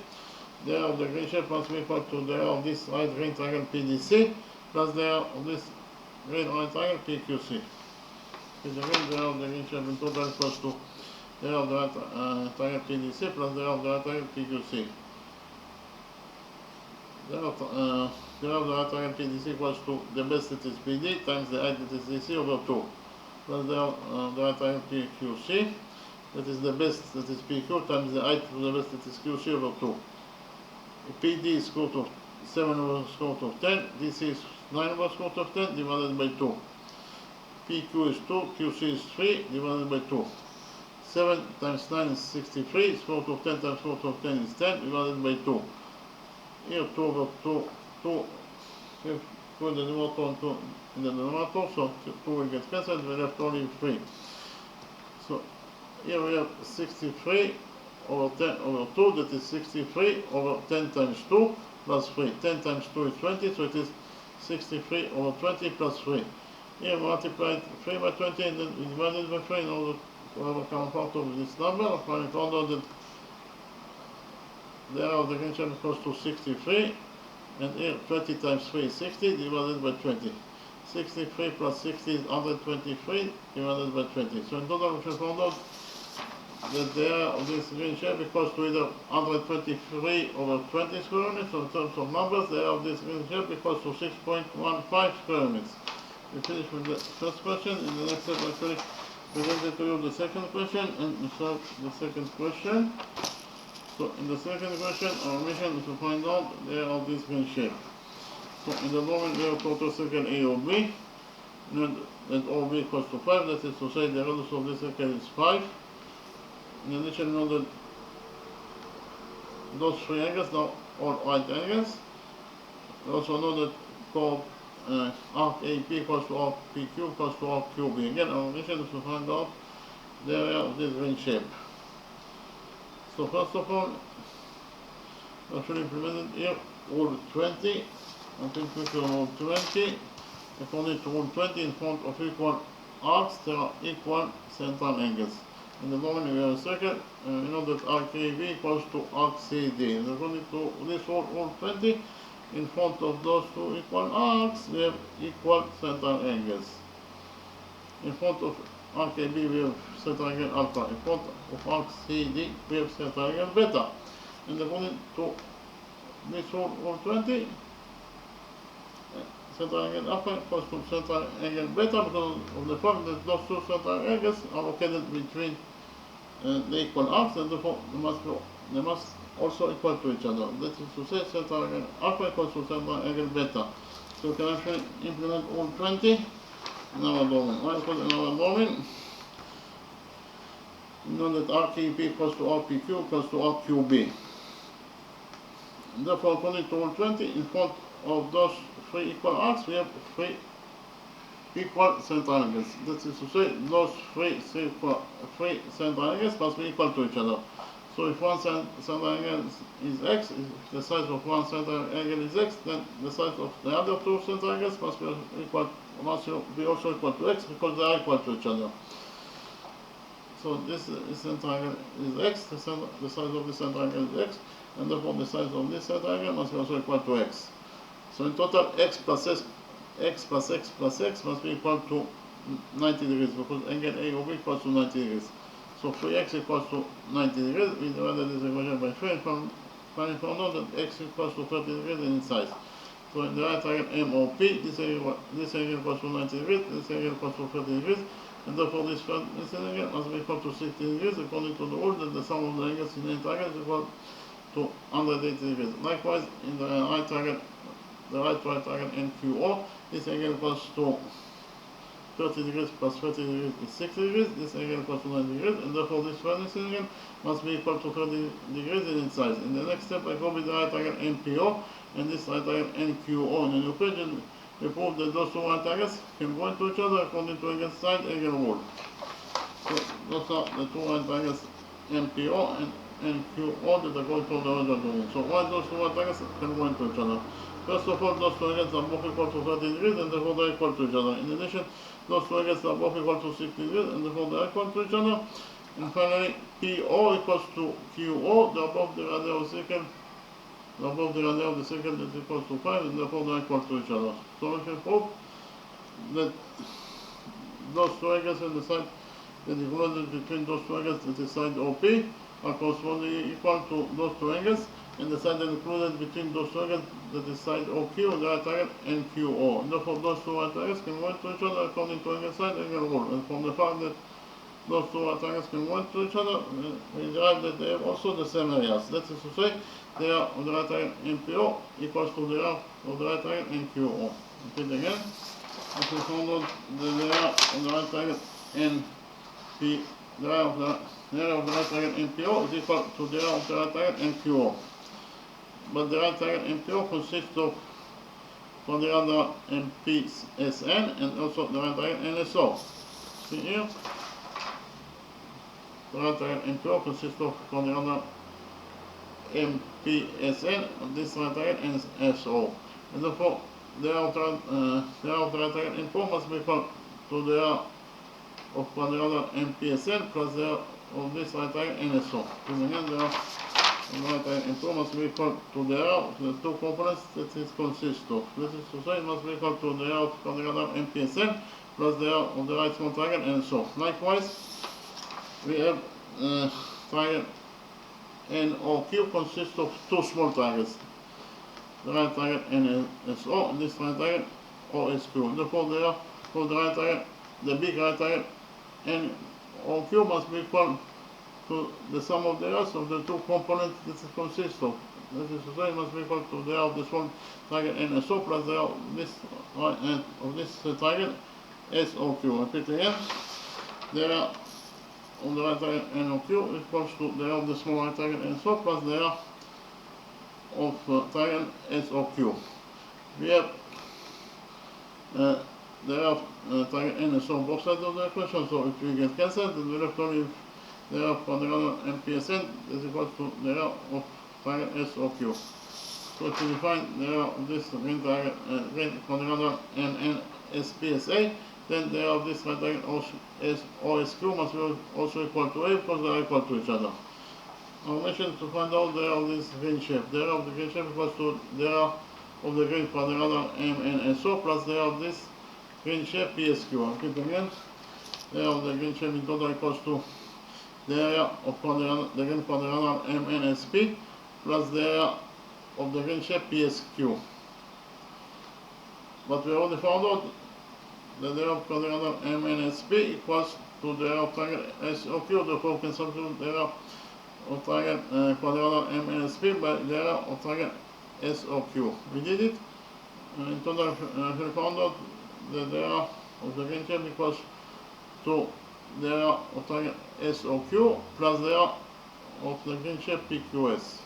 the area of the green shape must be equal to the area of this right green triangle PDC plus the area of this green right triangle PQC. Because again, the area of the green shape in total equals to the area of the right triangle PDC plus the area of the right triangle PQC. The area of the right triangle PDC equals to the base, that is PD, times the height, that is DC, over 2. Plus the right triangle PQC, that is the base, that is PQ, times the height of the base, that is QC, over 2. PD is square root of 7 over the square root of 10, DC is 9 over the square root of 10 divided by 2. PQ is 2, QC is 3, divided by 2. 7 times 9 is 63, square root of 10 times square root of 10 is 10, divided by 2. Here 2 over 2, 2, if put the numerator and 2 in the denominator, so 2 will get cancelled, we left only 3. So here we have 63 over 10 over 2, that is 63 over 10 times 2 plus 3. 10 times 2 is 20, so it is 63 over 20 plus 3. Here multiply 3 by 20 and then we divide it by 3 in order to have a common factor of this number. Find it out that the area of the green shape is equals to 63, and here 20 times 3 is 60 divided by 20. 63 plus 60 is 123 divided by 20. So in total we should find out that the area of this green shape equals to either 123 over 20 square units, or in terms of numbers, the area of this green shape equals to 6.15 square units. We finish with the first question. In the next step I actually presented to you the second question, and we start the second question. So in the second question, our mission is to find out the area of this green shape. So in the moment we have quarter circle AOB, and that OB equals to 5, that is to say the radius of this circle is 5. In addition, we know that those three angles are all right angles. We also know that arc AP equals to arc PQ equals to arc QB. Again, our mission is to find out the area of this green shape. So first of all, I should implement here rule 20. I think we can rule 20. According to rule 20, in front of equal arcs, there are equal central angles. In the moment we have a circle, we know that arc AB equals to arc CD. And according to this rule 20, in front of those two equal arcs, we have equal central angles. In front of arc AB, we have central angle alpha. In front of arc CD, we have central angle beta. And according to this rule 20, central angle alpha equals to central angle beta because of the fact that those two central angles are located between the equal arcs, and therefore they must also equal to each other. That is to say, central angle alpha equals to central angle beta. So we can actually implement rule 20 in our domain. Why? Because in our domain, we know that RKP equals to RPQ equals to RQB. And therefore, according to rule 20, in front of those three equal arcs, we have three equal central angles. That is to say, those three central angles must be equal to each other. So if one central angle is x, if the size of one central angle is x, then the size of the other two central angles must be also equal to x, because they are equal to each other. So this central angle is x, the size of the central angle is x, and therefore the size of this central angle must be also equal to x. So in total, x plus x must be equal to 90 degrees, because angle AOB equals to 90 degrees. So 3x equals to 90 degrees, we divided this equation by 3 and found out that x equals to 30 degrees in its size. So in the right triangle MOP, this angle equals to 90 degrees, this angle equals to 30 degrees, and therefore this angle must be equal to 60 degrees, according to the rule that the sum of the angles in any triangle is equal to 180 degrees. Likewise, in the right triangle NQO, this angle equals to 30 degrees plus 30 degrees is 60 degrees, this angle equals to 90 degrees, and therefore this vernice angle must be equal to 30 degrees in its size. In the next step, I go with the right triangle NPO and this right triangle NQO. And in the equation, we prove that those two right angles can go into each other according to angle side angle rule. So those are the two right triangles NPO and NQO that are going to the other domain. So why those two right angles can go into each other? First of all, those two angles are both equal to 30 degrees, and therefore they are equal to each other. In addition, those two angles are both equal to 60 degrees, and therefore they are equal to each other. And finally, PO equals to QO, they are both the radii of the circle, that is equals to 5, and therefore they are equal to each other. So we can prove that those two angles and the side that is related between those two angles, that is side OP, are correspondingly equal to those two angles, and the side that is included between those two angles, that is side OQ, and the right triangle NQO. And therefore those two right triangles can go into each other according to angle side angle rule. And from the fact that those two right triangles can go into each other, we derive that they have also the same areas. That is to say, the area of the right triangle NPO equals to the area of the right triangle NQO. Repeat again. If we found out the area of the right triangle NP, the area of the right triangle NPO is equal to the area of the right triangle NQO. But the right triangle NPO consists of quadrilateral MPSN and also the right triangle NSO. See here, the right triangle NPO consists of quadrilateral MPSN and this right triangle NSO. And therefore, the area of the right triangle NPO must be equal to the area of quadrilateral MPSN plus the area of this right triangle NSO. Because again, the area of the right triangle NPO must be equal to the area of the two components that it consists of. This is to say, it must be equal to the area of quadrilateral MPSN plus the area of the right small triangle NSO. Likewise, we have triangle NOQ consists of two small triangles. The right triangle NSO and this right triangle OSQ. Therefore, the area for the right triangle, the big right triangle NOQ must be equal to the sum of the areas of the two components that it consists of. That is to say, it must be equal to the area of the small triangle NSO plus the area of this triangle SOQ. Repeat again. The area of the right triangle NOQ is equal to the area of the small right triangle NSO plus the area of triangle SOQ. We have the area of triangle NSO on both sides of the equation, so if we get cancelled, then we left only the area of quadrilateral MPSN is equal to the area of triangle SOQ. So to define the area of this green quadrilateral NSPSA, then the area of this right triangle OSQ must be also equal to A because they are equal to each other. Our mission is to find out the area of this green shape. The area of the green shape equals to the area of the green quadrilateral MNSO plus the area of this green shape PSQ. I'll repeat again. The area of the green shape in total equals to the area of the green quadrilateral MNSP plus the area of the green shape PSQ. But we already found out that the area of quadrilateral MNSP equals to the area of triangle SOQ. Therefore, we can substitute the area of triangle quadrilateral MNSP by the area of triangle SOQ. We did it. In total, we found out that the area of the green shape equals to the area of triangle SOQ plus the area of the green shape PQS.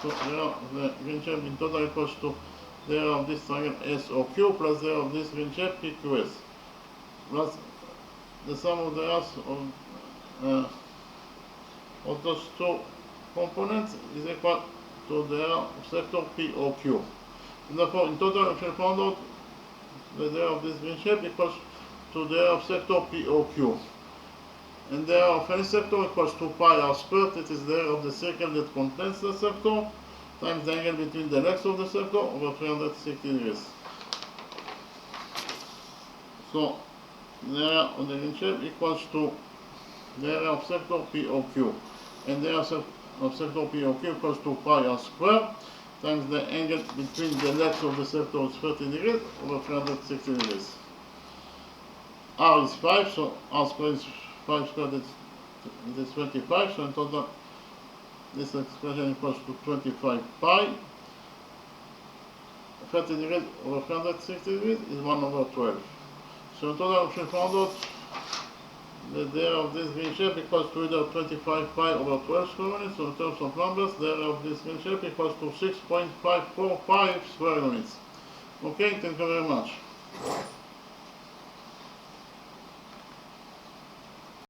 So the area of the green shape in total equals to the area of this triangle SOQ plus the area of this green shape PQS plus the sum of the areas of those two components is equal to the area of sector POQ. And therefore, in total, we found out that the area of this green shape equals to the area of sector POQ. And the area of any sector equals to pi r squared. It is the area of the circle that contains the sector times the angle between the legs of the sector over 360 degrees. So, the area of the green shape equals to the area of sector POQ. And the area of sector POQ equals to pi r squared times the angle between the legs of the sector is 30 degrees over 360 degrees. R is 5, so r squared is 5 squared, it is 25, so in total this expression equals to 25 pi. 30 degrees over 360 degrees is 1 over 12. So in total we found out that the area of this green shape equals to either 25 pi over 12 square units, so in terms of numbers, the area of this green shape equals to 6.545 square units. Okay, thank you very much.